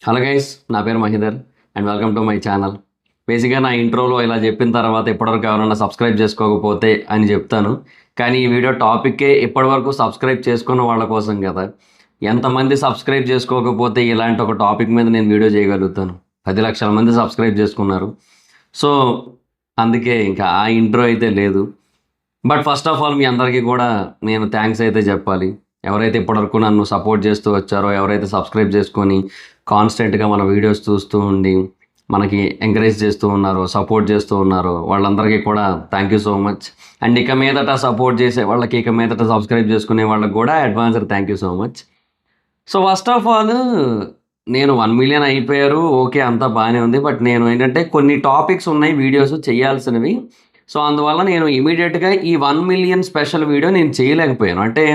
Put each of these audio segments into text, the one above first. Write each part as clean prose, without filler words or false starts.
Hello guys, నా పేరు Mahidhar and welcome to my channel. బేసిక్గా నా ఇంట్రోలో ఇలా చెప్పిన తర్వాత ఇప్పటివరకు ఎవరైనా సబ్స్క్రైబ్ చేసుకోకపోతే అని చెప్తాను. కానీ ఈ వీడియో టాపిక్కే ఇప్పటివరకు సబ్స్క్రైబ్ చేసుకున్న వాళ్ళ కోసం కదా. ఎంతమంది సబ్స్క్రైబ్ చేసుకోకపోతే ఇలాంటి ఒక టాపిక్ మీద నేను వీడియో చేయగలుగుతాను? 10 లక్షల మంది సబ్స్క్రైబ్ చేసుకున్నారు. సో అందుకే ఇంకా ఆ ఇంట్రో అయితే లేదు. బట్ ఫస్ట్ ఆఫ్ ఆల్ మీ అందరికీ కూడా నేను థ్యాంక్స్ అయితే చెప్పాలి. ఎవరైతే ఇప్పటివరకు నన్ను సపోర్ట్ చేస్తూ వచ్చారో, ఎవరైతే సబ్స్క్రైబ్ చేసుకొని కాన్స్టెంట్గా మన వీడియోస్ చూస్తూ ఉండి మనకి ఎంకరేజ్ చేస్తూ ఉన్నారో, సపోర్ట్ చేస్తూ ఉన్నారో వాళ్ళందరికీ కూడా thank you so much. And ఇక మీదట సపోర్ట్ చేసే వాళ్ళకి, ఇక మీదట సబ్స్క్రైబ్ చేసుకునే వాళ్ళకి కూడా advanced thank you so much. So first of all నేను 1 మిలియన్ అయిపోయారు, ఓకే, అంతా బాగానే ఉంది. బట్ నేను ఏంటంటే కొన్ని టాపిక్స్ ఉన్నాయి వీడియోస్ చేయాల్సినవి. సో అందువల్ల నేను ఇమీడియట్గా ఈ 1 మిలియన్ స్పెషల్ వీడియో నేను చేయలేకపోయాను. అంటే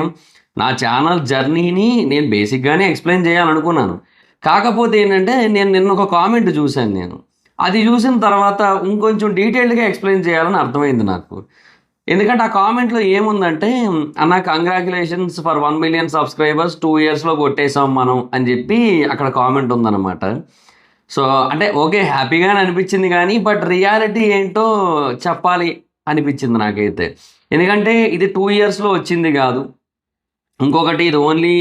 నా ఛానల్ జర్నీని నేను బేసిక్గానే ఎక్స్ప్లెయిన్ చేయాలనుకున్నాను. కాకపోతే ఏంటంటే నేను నిన్న ఒక కామెంట్ చూశాను. అది చూసిన తర్వాత ఇంకొంచెం డీటెయిల్డ్గా ఎక్స్ప్లెయిన్ చేయాలని అర్థమైంది నాకు. ఎందుకంటే ఆ కామెంట్లో ఏముందంటే, అన్న కంగ్రాచులేషన్స్ ఫర్ 1 మిలియన్ సబ్స్క్రైబర్స్ 2 ఇయర్స్లో కొట్టేసాం మనం అని చెప్పి అక్కడ కామెంట్ ఉందన్నమాట. సో అంటే ఓకే, హ్యాపీగానే అనిపించింది కానీ బట్ రియాలిటీ ఏంటో చెప్పాలి అనిపించింది నాకైతే. ఎందుకంటే ఇది 2 ఇయర్స్లో వచ్చింది కాదు. ఇంకొకటి ఇది ఓన్లీ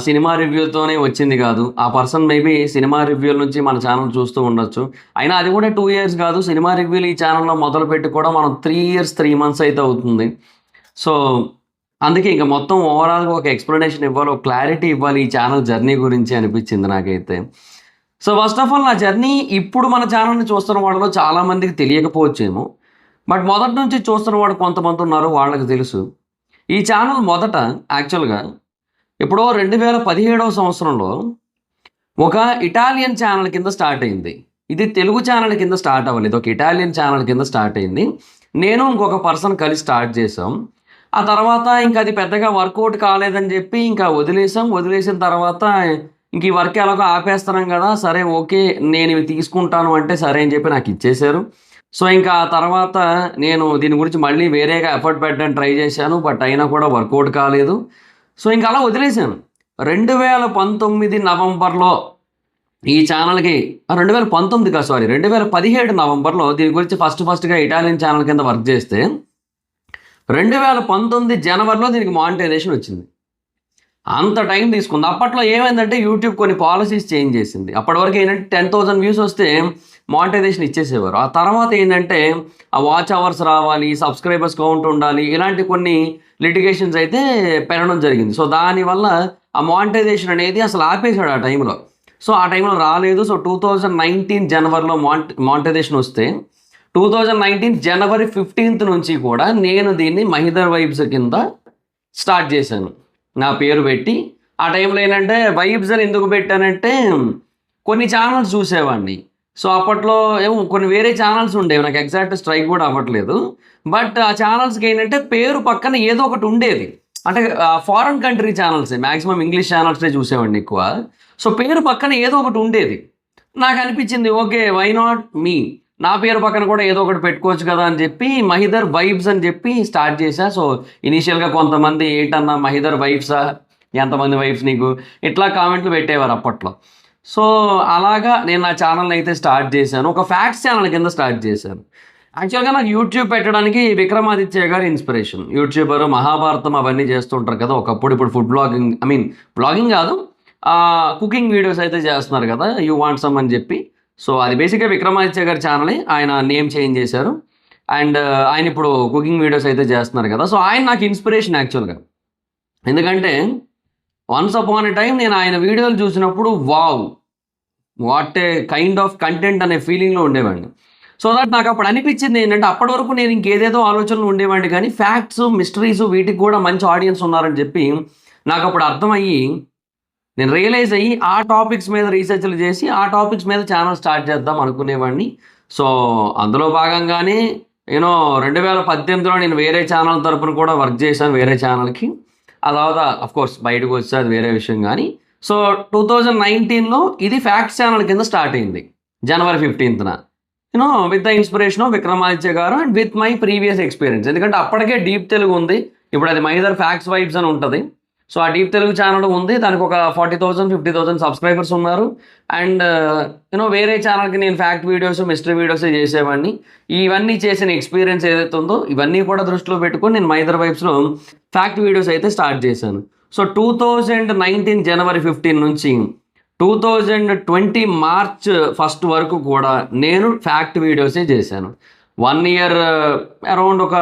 సినిమా రివ్యూతోనే వచ్చింది కాదు. ఆ పర్సన్ మేబీ సినిమా రివ్యూల నుంచి మన ఛానల్ చూస్తూ ఉండొచ్చు. అయినా అది కూడా 2 ఇయర్స్ కాదు. సినిమా రివ్యూలు ఈ ఛానల్లో మొదలుపెట్టి కూడా మనం 3 ఇయర్స్ 3 మంత్స్ అయితే అవుతుంది. సో అందుకే ఇంక మొత్తం ఓవరాల్గా ఒక ఎక్స్ప్లెనేషన్ ఇవ్వాలి, ఒక క్లారిటీ ఇవ్వాలి ఈ ఛానల్ జర్నీ గురించి అనిపించింది నాకైతే. సో ఫస్ట్ ఆఫ్ ఆల్ నా జర్నీ ఇప్పుడు మన ఛానల్ని చూస్తున్న వాళ్ళలో చాలామందికి తెలియకపోవచ్చేమో. బట్ మొదటి నుంచి చూస్తున్న వాడు కొంతమంది ఉన్నారు, వాళ్ళకి తెలుసు. ఈ ఛానల్ మొదట యాక్చువల్గా ఎప్పుడో 2017 సంవత్సరంలో ఒక ఇటాలియన్ ఛానల్ కింద స్టార్ట్ అయింది. ఇది తెలుగు ఛానల్ కింద స్టార్ట్ అవ్వలేదు, ఒక ఇటాలియన్ ఛానల్ కింద స్టార్ట్ అయింది. నేను ఇంకొక పర్సన్ కలిసి స్టార్ట్ చేసాం. ఆ తర్వాత ఇంకా అది పెద్దగా వర్కౌట్ కాలేదని చెప్పి ఇంకా వదిలేసిన తర్వాత ఇంక ఈ వర్క్ ఎలాగో ఆపేస్తున్నాం కదా, సరే ఓకే నేను ఇవి తీసుకుంటాను అంటే సరే అని చెప్పి నాకు ఇచ్చేశారు. సో ఇంకా ఆ తర్వాత నేను దీని గురించి మళ్ళీ వేరేగా ఎఫర్ట్ పెట్టడానికి ట్రై చేశాను. బట్ అయినా కూడా వర్కౌట్ కాలేదు. సో ఇంకా అలా వదిలేశాను. 2019 నవంబర్లో ఈ ఛానల్కి 2019 కాదు, సారీ 2017 నవంబర్లో దీని గురించి ఫస్ట్గా ఇటాలియన్ ఛానల్ కింద వర్క్ చేస్తే 2019 జనవరిలో దీనికి మానిటైజేషన్ వచ్చింది. అంత టైం తీసుకుంది. అప్పట్లో ఏమైందంటే యూట్యూబ్ కొన్ని పాలసీస్ చేంజ్ చేసింది. అప్పటి వరకు ఏంటంటే 10,000 వ్యూస్ వస్తే మానిటైజేషన్ ఇచ్చేసేవారు. ఆ తర్వాత ఏంటంటే ఆ వాచ్ అవర్స్ రావాలి, సబ్స్క్రైబర్స్ కౌంట్ ఉండాలి, ఇలాంటి కొన్ని లిటిగేషన్స్ అయితే పెరగడం జరిగింది. సో దానివల్ల ఆ మానిటైజేషన్ అనేది అసలు ఆపేశాడు ఆ టైంలో. సో ఆ టైంలో రాలేదు. సో 2019 జనవరిలో మానిటైజేషన్ వస్తే 2019 జనవరి 15th నుంచి కూడా నేను దీన్ని మహిదర్ వైబ్స్ కింద స్టార్ట్ చేశాను, నా పేరు పెట్టి. ఆ టైంలో ఏంటంటే వైబ్స్ అని ఎందుకు పెట్టానంటే కొన్ని ఛానల్స్ చూసేవాడిని. సో అప్పట్లో ఏమో కొన్ని వేరే ఛానల్స్ ఉండేవి, నాకు ఎగ్జాక్ట్ స్ట్రైక్ కూడా అవ్వట్లేదు. బట్ ఆ ఛానల్స్కి ఏంటంటే పేరు పక్కన ఏదో ఒకటి ఉండేది. అంటే foreign country channels, maximum English ఛానల్సే చూసేవాడిని ఎక్కువ. సో పేరు పక్కన ఏదో ఒకటి ఉండేది. నాకు అనిపించింది ఓకే, వై నాట్ మీ, నా పేరు పక్కన కూడా ఏదో ఒకటి పెట్టుకోవచ్చు కదా అని చెప్పి మహిదర్ వైబ్స్ అని చెప్పి స్టార్ట్ చేశా. సో ఇనీషియల్గా కొంతమంది ఏంటన్నా మహిదర్ వైబ్సా, ఎంతమంది వైబ్స్ నీకు, ఇట్లా కామెంట్లు పెట్టేవారు అప్పట్లో. సో అలాగా నేను నా ఛానల్ని అయితే స్టార్ట్ చేశాను. ఒక ఫ్యాక్ట్స్ ఛానల్ కింద స్టార్ట్ చేశాను. యాక్చువల్గా నాకు యూట్యూబ్ పెట్టడానికి విక్రమాదిత్య గారు ఇన్స్పిరేషన్. యూట్యూబర్, మహాభారతం అవన్నీ చేస్తుంటారు కదా ఒకప్పుడు. ఇప్పుడు ఫుడ్ బ్లాగింగ్, బ్లాగింగ్ కాదు, కుకింగ్ వీడియోస్ అయితే చేస్తున్నారు కదా, యూ వాంట్ సమ్ అని చెప్పి. సో అది బేసిక్గా విక్రమాదిత్య గారి ఛానలే, ఆయన నేమ్ చేంజ్ చేశారు. అండ్ ఆయన ఇప్పుడు కుకింగ్ వీడియోస్ అయితే చేస్తున్నారు కదా. సో ఆయన నాకు ఇన్స్పిరేషన్ యాక్చువల్గా. ఎందుకంటే వన్స్ అపాన్ ఎ టైం నేను ఆయన వీడియోలు చూసినప్పుడు wow, what a kind of content అనే ఫీలింగ్లో ఉండేవాడిని. సో దట్ నాకు అప్పుడు అనిపించింది ఏంటంటే, అప్పటి వరకు నేను ఇంకేదేదో ఆలోచనలు ఉండేవాడిని కానీ ఫ్యాక్ట్స్, మిస్టరీస్ వీటికి కూడా మంచి ఆడియన్స్ ఉన్నారని చెప్పి నాకు అప్పుడు అర్థమయ్యి, నేను రియలైజ్ అయ్యి ఆ టాపిక్స్ మీద రీసెర్చ్లు చేసి ఆ టాపిక్స్ మీద ఛానల్ స్టార్ట్ చేద్దాం అనుకునేవాడిని. సో అందులో భాగంగానే 2018లో నేను వేరే ఛానల్ తరపున కూడా వర్క్ చేశాను, వేరే ఛానల్కి. ఆ తర్వాత అఫ్కోర్స్ బయటకు వచ్చే అది వేరే విషయం కానీ. సో 2019లో ఇది ఫ్యాక్ట్స్ ఛానల్ కింద స్టార్ట్ అయింది January 15th with the inspiration of Vikramaditya garu and with my previous experience. ఎందుకంటే అప్పటికే డీప్ తెలుగు ఉంది, ఇప్పుడు అది మహిదర్ ఫ్యాక్ట్స్ వైబ్స్ అని ఉంటుంది. సో ఆ డీప్ తెలుగు ఛానల్ ఉంది, దానికి ఒక 40,000 50,000 సబ్స్క్రైబర్స్ ఉన్నారు. అండ్ వేరే ఛానల్కి నేను ఫ్యాక్ట్ వీడియోస్ మిస్టరీ వీడియోస్ చేసేవాడిని. ఇవన్నీ చేసిన ఎక్స్పీరియన్స్ ఏదైతే ఉందో ఇవన్నీ కూడా దృష్టిలో పెట్టుకొని నేను మైదర్ వైబ్స్లో ఫ్యాక్ట్ వీడియోస్ అయితే స్టార్ట్ చేశాను. సో 2019 జనవరి 15 నుంచి 2020 మార్చ్ 1 వరకు కూడా నేను ఫ్యాక్ట్ వీడియోసే చేశాను. 1 ఇయర్ అరౌండ్ ఒక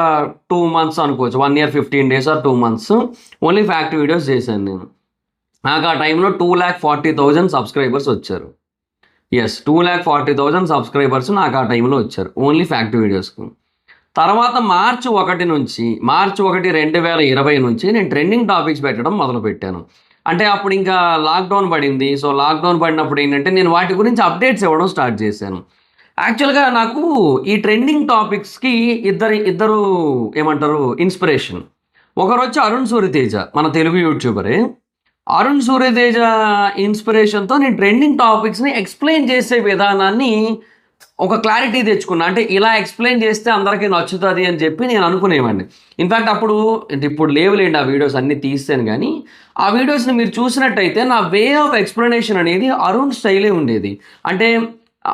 2 months అనుకోవచ్చు, 1 year 15 days or 2 months only fact videos చేశాను నేను. నాకు ఆ టైంలో 240,000 సబ్స్క్రైబర్స్ వచ్చారు. ఎస్, 240,000 సబ్స్క్రైబర్స్ నాకు ఆ టైంలో వచ్చారు ఓన్లీ ఫ్యాక్ట్ వీడియోస్కి. తర్వాత మార్చి 1 నుంచి మార్చి 1, 2020 నుంచి నేను ట్రెండింగ్ టాపిక్స్ పెట్టడం మొదలుపెట్టాను. అంటే అప్పుడు ఇంకా లాక్డౌన్ పడింది. సో లాక్డౌన్ పడినప్పుడు ఏంటంటే నేను వాటి గురించి అప్డేట్స్ ఇవ్వడం స్టార్ట్ చేశాను. యాక్చువల్గా నాకు ఈ ట్రెండింగ్ టాపిక్స్కి ఇద్దరు ఏమంటారు ఇన్స్పిరేషన్. ఒకరు వచ్చి అరుణ్ సూర్యతేజ, మన తెలుగు యూట్యూబరే. అరుణ్ సూర్యతేజ ఇన్స్పిరేషన్తో నేను ట్రెండింగ్ టాపిక్స్ని ఎక్స్ప్లెయిన్ చేసే విధానాన్ని ఒక క్లారిటీ తెచ్చుకున్నా. అంటే ఇలా ఎక్స్ప్లెయిన్ చేస్తే అందరికీ నచ్చుతుంది అని చెప్పి నేను అనుకునేవాడిని. ఇన్ఫ్యాక్ట్ ఇప్పుడు లేవులేండి ఆ వీడియోస్ అన్నీ తీస్తాను, కానీ ఆ వీడియోస్ని మీరు చూసినట్టయితే నా వే ఆఫ్ ఎక్స్ప్లెనేషన్ అనేది అరుణ్ స్టైలే ఉండేది. అంటే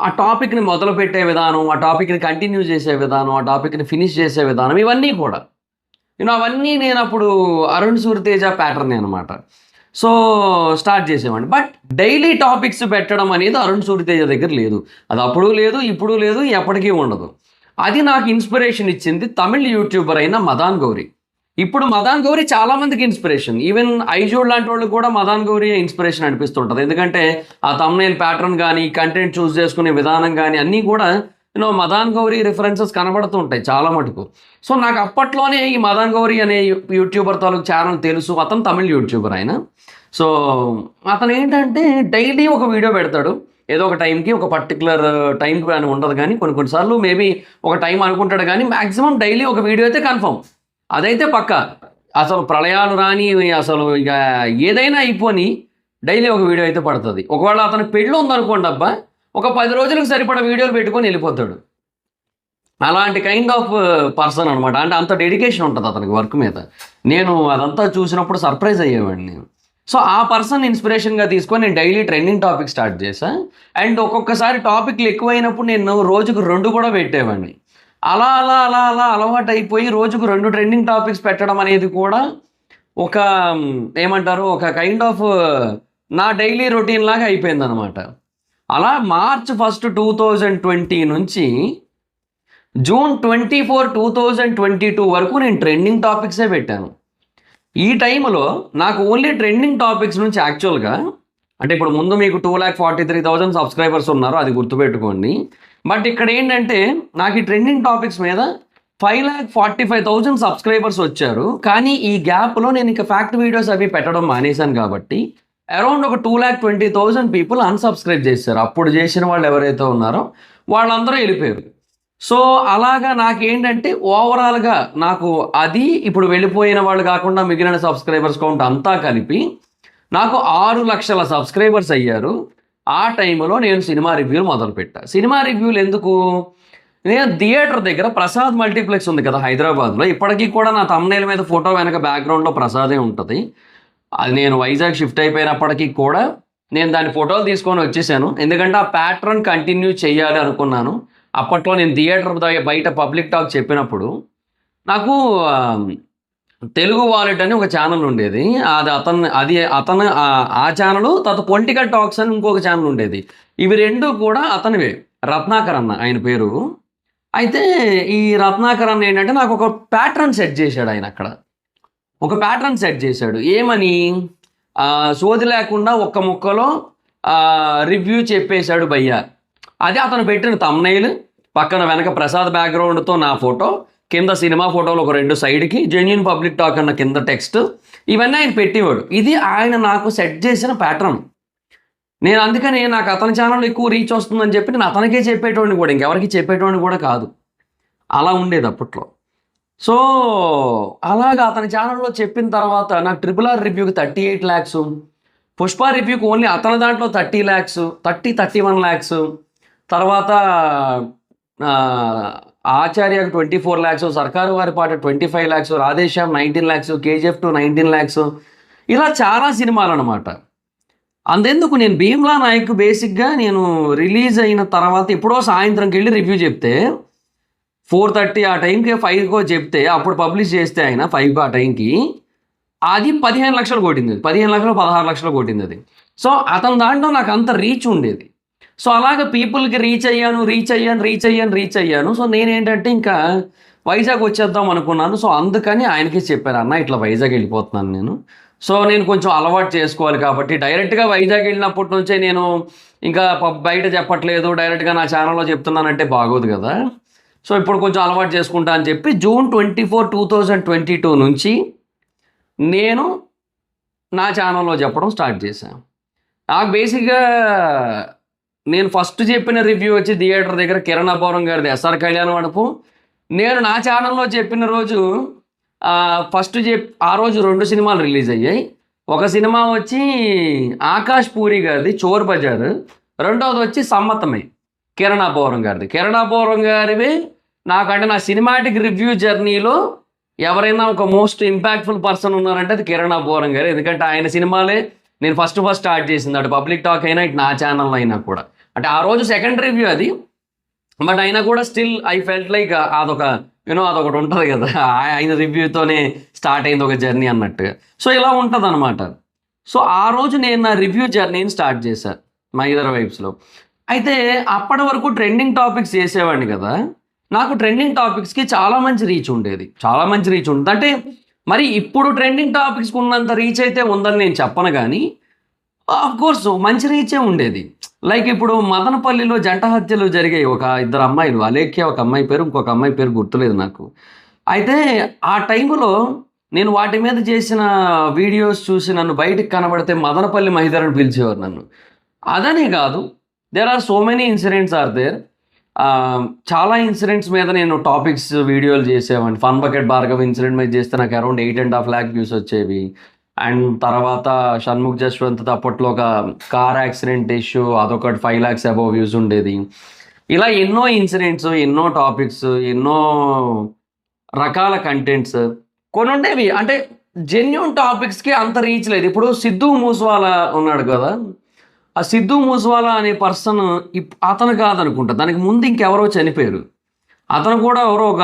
ఆ టాపిక్ని మొదలు పెట్టే విధానం, ఆ టాపిక్ని కంటిన్యూ చేసే విధానం, ఆ టాపిక్ని ఫినిష్ చేసే విధానం, ఇవన్నీ కూడా అవన్నీ నేను అప్పుడు అరుణ్ సూర్యతేజ ప్యాటర్న్ అనమాట. సో స్టార్ట్ చేసేవాడిని. బట్ డైలీ టాపిక్స్ పెట్టడం అనేది అరుణ్ సూర్యతేజ దగ్గర లేదు. అది అప్పుడు లేదు, ఇప్పుడు లేదు, ఎప్పటికీ ఉండదు. అది నాకు ఇన్స్పిరేషన్ ఇచ్చింది తమిళ్ యూట్యూబర్ అయిన మదాన్ గౌరీ. ఇప్పుడు మదాన్ గౌరీ చాలామందికి ఇన్స్పిరేషన్. ఈవెన్ ఐజోడ్ లాంటి వాళ్ళు కూడా మదాన్ గౌరీ ఇన్స్పిరేషన్ అనిపిస్తుంటుంది. ఎందుకంటే ఆ తమ్నైల్ ప్యాటర్న్ కానీ, కంటెంట్ చూస్ చేసుకునే విధానం కానీ అన్నీ కూడా మదాన్ గౌరీ రిఫరెన్సెస్ కనబడుతూ ఉంటాయి చాలా మటుకు. సో నాకు అప్పట్లోనే ఈ మదాన్ గౌరీ అనే యూట్యూబర్ తాలూకు ఛానల్ తెలుసు. అతను తమిళ్ యూట్యూబర్ ఆయన. సో అతను ఏంటంటే డైలీ ఒక వీడియో పెడతాడు. ఏదో ఒక టైంకి, ఒక పర్టికులర్ టైంకి అని ఉండదు, కానీ కొన్నిసార్లు మేబీ ఒక టైం అనుకుంటాడు, కానీ మ్యాక్సిమం డైలీ ఒక వీడియో అయితే కన్ఫర్మ్. అదైతే పక్కా. అసలు ప్రళయాలు రాని, అసలు ఇక ఏదైనా అయిపోని డైలీ ఒక వీడియో అయితే పడుతుంది. ఒకవేళ అతను పెళ్ళి ఉందనుకోండి, అబ్బా ఒక 10 రోజులకు సరిపడా వీడియోలు పెట్టుకొని వెళ్ళిపోతాడు. అలాంటి కైండ్ ఆఫ్ పర్సన్ అనమాట. అంటే అంత డెడికేషన్ ఉంటుంది అతనికి వర్క్ మీద. నేను అదంతా చూసినప్పుడు సర్ప్రైజ్ అయ్యేవాడిని నేను. సో ఆ పర్సన్ ఇన్స్పిరేషన్గా తీసుకొని నేను డైలీ ట్రెండింగ్ టాపిక్ స్టార్ట్ చేశాను. అండ్ ఒక్కొక్కసారి టాపిక్లు ఎక్కువైనప్పుడు నేను రోజుకు 2 కూడా పెట్టేవాడిని. అలా అలా అలా అలా అలవాటు అయిపోయి రోజుకు 2 ట్రెండింగ్ టాపిక్స్ పెట్టడం అనేది కూడా ఒక ఏమంటారు, ఒక కైండ్ ఆఫ్ నా డైలీ రొటీన్ లాగా అయిపోయింది అనమాట. అలా మార్చ్ 1, 2020 నుంచి జూన్ 24, 2022 వరకు నేను ట్రెండింగ్ టాపిక్సే పెట్టాను. ఈ టైంలో నాకు ఓన్లీ ట్రెండింగ్ టాపిక్స్ నుంచి యాక్చువల్గా, అంటే ఇప్పుడు ముందు మీకు 243,000 సబ్స్క్రైబర్స్ ఉన్నారు, అది గుర్తుపెట్టుకోండి. బట్ ఇక్కడ ఏంటంటే నాకు ఈ ట్రెండింగ్ టాపిక్స్ మీద 545,000 సబ్స్క్రైబర్స్ వచ్చారు. కానీ ఈ గ్యాప్లో నేను ఇంకా ఫ్యాక్ట్ వీడియోస్ అవి పెట్టడం మానేశాను కాబట్టి అరౌండ్ ఒక 220,000 పీపుల్ అన్సబ్స్క్రైబ్ చేశారు. అప్పుడు చేసిన వాళ్ళు ఎవరైతే ఉన్నారో వాళ్ళందరూ వెళ్ళిపోయారు. సో అలాగా నాకేంటంటే ఓవరాల్గా నాకు అది ఇప్పుడు వెళ్ళిపోయిన వాళ్ళు కాకుండా మిగిలిన సబ్స్క్రైబర్స్ కౌంట్ అంతా కలిపి నాకు 6 లక్షల సబ్స్క్రైబర్స్ అయ్యారు. ఆ టైంలో నేను సినిమా రివ్యూలు మొదలుపెట్టాను. సినిమా రివ్యూలు ఎందుకు? నేను థియేటర్ దగ్గర ప్రసాద్ మల్టీప్లెక్స్ ఉంది కదా హైదరాబాద్లో, ఇప్పటికీ కూడా నా తమ్నైల్ మీద ఫోటో వెనక బ్యాక్గ్రౌండ్లో ప్రసాదే ఉంటుంది. అది నేను వైజాగ్ షిఫ్ట్ అయిపోయినప్పటికీ కూడా నేను దాని ఫోటోలు తీసుకొని వచ్చేసాను. ఎందుకంటే ఆ ప్యాటర్న్ కంటిన్యూ చేయాలి అనుకున్నాను. అప్పట్లో నేను థియేటర్ బయట పబ్లిక్ టాక్ చెప్పినప్పుడు నాకు తెలుగు వాలెట్ అని ఒక ఛానల్ ఉండేది. అతను ఆ ఛానల్, తర్వాత పొలిటికల్ టాక్స్ అని ఇంకొక ఛానల్ ఉండేది. ఇవి 2 కూడా అతనివే, రత్నాకర్ అన్న ఆయన పేరు. అయితే ఈ రత్నాకర్ అన్న ఏంటంటే నాకు ఒక ప్యాటర్న్ సెట్ చేశాడు. ఆయన అక్కడ ఒక ప్యాటర్న్ సెట్ చేశాడు. ఏమని? సోది లేకుండా ఒక్క ముక్కలో రివ్యూ చెప్పేశాడు భయ్య. అది అతను పెట్టిన తమ్నైల్, పక్కన వెనక ప్రసాద్ బ్యాక్గ్రౌండ్తో నా ఫోటో, కింద సినిమా ఫోటోలు ఒక 2 సైడ్కి జెన్యూన్ పబ్లిక్ టాక్ అన్న కింద టెక్స్ట్, ఇవన్నీ ఆయన పెట్టేవాడు. ఇది ఆయన నాకు సెట్ చేసిన ప్యాటర్న్. నేను అందుకని నాకు అతని ఛానల్ ఎక్కువ రీచ్ వస్తుందని చెప్పి నేను అతనికే చెప్పేటోడిని కూడా, ఇంకెవరికి చెప్పేటోడిని కూడా కాదు. అలా ఉండేది అప్పట్లో. సో అలాగా అతని ఛానల్లో చెప్పిన తర్వాత నాకు RRR రివ్యూకి 38 lakhs, పుష్ప రివ్యూకి ఓన్లీ అతని దాంట్లో 30 lakhs, 31 lakhs, తర్వాత ఆచార్యకు 24 lakhs, సర్కారు వారి పాట 25 lakhs, Radhe Shyam 19 lakhs, KGF 2 19 lakhs, ఇలా చాలా సినిమాలు అనమాట. అంతెందుకు నేను 'భీమ్లా నాయక్' బేసిక్‌గా నేను రిలీజ్ అయిన తర్వాత ఎప్పుడో సాయంత్రంకి వెళ్ళి రివ్యూ చెప్తే 4:30 ఆ టైంకి 5కో చెప్తే అప్పుడు పబ్లిష్ చేస్తే ఆయన 5 ఆ టైంకి అది 15,00,000 కొట్టింది. 15,00,000 16,00,000 కొట్టింది అది. సో అతని దాంట్లో నాకు అంత రీచ్ ఉండేది. సో అలాగ పీపుల్‌కి రీచ్ అయ్యాను. సో నేనేంటంటే ఇంకా వైజాగ్ వచ్చేద్దాం అనుకున్నాను. సో అందుకని ఆయనకి చెప్పాను, అన్న ఇట్లా వైజాగ్ వెళ్ళిపోతున్నాను నేను. సో నేను కొంచెం అలవాటు చేసుకోవాలి కాబట్టి డైరెక్ట్‌గా వైజాగ్ వెళ్ళినప్పటి నుంచే నేను ఇంకా బయట చెప్పట్లేదు, డైరెక్ట్‌గా నా ఛానల్‌లో చెప్తున్నానంటే బాగోదు కదా! సో ఇప్పుడు కొంచెం అలవాటు చేసుకుంటా అని చెప్పి జూన్ 24, 2022 నుంచి నేను నా ఛానల్‌లో చెప్పడం స్టార్ట్ చేశాను. నాకు బేసిక్‌గా నేను ఫస్ట్ చెప్పిన రివ్యూ వచ్చి థియేటర్ దగ్గర కిరణ్ అబ్బవరం గారిది 'ఎస్ఆర్ కళ్యాణ మండపం'. నేను నా ఛానల్‌లో చెప్పిన రోజు ఆ రోజు 2 సినిమాలు రిలీజ్ అయ్యాయి. ఒక సినిమా వచ్చి ఆకాష్ పూరి గారిది 'చోర్ బజార్', రెండోది వచ్చి 'సమ్మతమే' కిరణ్ అబ్బవరం గారిది. కిరణ్ అబ్బవరం గారివి నాకంటే నా సినిమాటిక్ రివ్యూ జర్నీలో ఎవరైనా ఒక మోస్ట్ ఇంపాక్ట్ఫుల్ పర్సన్ ఉన్నారంటే అది కిరణ్ అబ్బవరం గారు. ఎందుకంటే ఆయన సినిమాలే నేను ఫస్ట్ స్టార్ట్ చేసింది. అటు పబ్లిక్ టాక్ అయినా ఇటు నా ఛానల్ అయినా కూడా. అంటే ఆ రోజు సెకండ్ రివ్యూ అది. బట్ అయినా కూడా స్టిల్ ఐ ఫెల్ట్ లైక్ అదొక అదొకటి ఉంటుంది కదా, ఆయన రివ్యూతోనే స్టార్ట్ అయింది ఒక జర్నీ అన్నట్టుగా. సో ఇలా ఉంటుంది అనమాట. సో ఆ రోజు నేను నా రివ్యూ జర్నీని స్టార్ట్ చేశాను మా ఇదర్ వైబ్స్లో. అయితే అప్పటి వరకు ట్రెండింగ్ టాపిక్స్ చేసేవాడిని కదా, నాకు ట్రెండింగ్ టాపిక్స్కి చాలా మంచి రీచ్ ఉండేది. అంటే మరి ఇప్పుడు ట్రెండింగ్ టాపిక్స్కి ఉన్నంత రీచ్ అయితే ఉందని నేను చెప్పను, కానీ కోర్స్ మంచి రీచే ఉండేది. లైక్ ఇప్పుడు మదనపల్లిలో జంట హత్యలు జరిగాయి. ఒక 2 అమ్మాయిలు, అలేఖ్య ఒక అమ్మాయి పేరు, ఇంకొక అమ్మాయి పేరు గుర్తులేదు నాకు. అయితే ఆ టైంలో నేను వాటి మీద చేసిన వీడియోస్ చూసి నన్ను బయటికి కనబడితే మదనపల్లి మహిధర్ అని పిలిచేవారు నన్ను. అదనే కాదు, there are so many incidents are there. చాలా ఇన్సిడెంట్స్ మీద నేను టాపిక్స్ వీడియోలు చేసేవాడిని. ఫన్ బకెట్ భార్గవ్ ఇన్సిడెంట్ మీద చేస్తే నాకు అరౌండ్ 8.5 lakh వ్యూస్ వచ్చేవి. అండ్ తర్వాత షణ్ముఖ్ జశ్వంత్ అప్పట్లో ఒక కార్ యాక్సిడెంట్ ఇష్యూ, అదొకటి 5 lakhs అబోవ్ వ్యూస్ ఉండేది. ఇలా ఎన్నో ఇన్సిడెంట్స్, ఎన్నో టాపిక్స్, ఎన్నో రకాల కంటెంట్స్ కొన్ని ఉండేవి. అంటే జెన్యూన్ టాపిక్స్కి అంత రీచ్ లేదు. ఇప్పుడు సిద్ధు మూస్వాలా ఉన్నాడు కదా, ఆ సిద్ధు మూస్వాలా అనే పర్సన్ అతను కాదనుకుంటా, దానికి ముందు ఇంకెవరో చనిపోయారు. అతను కూడా ఎవరో ఒక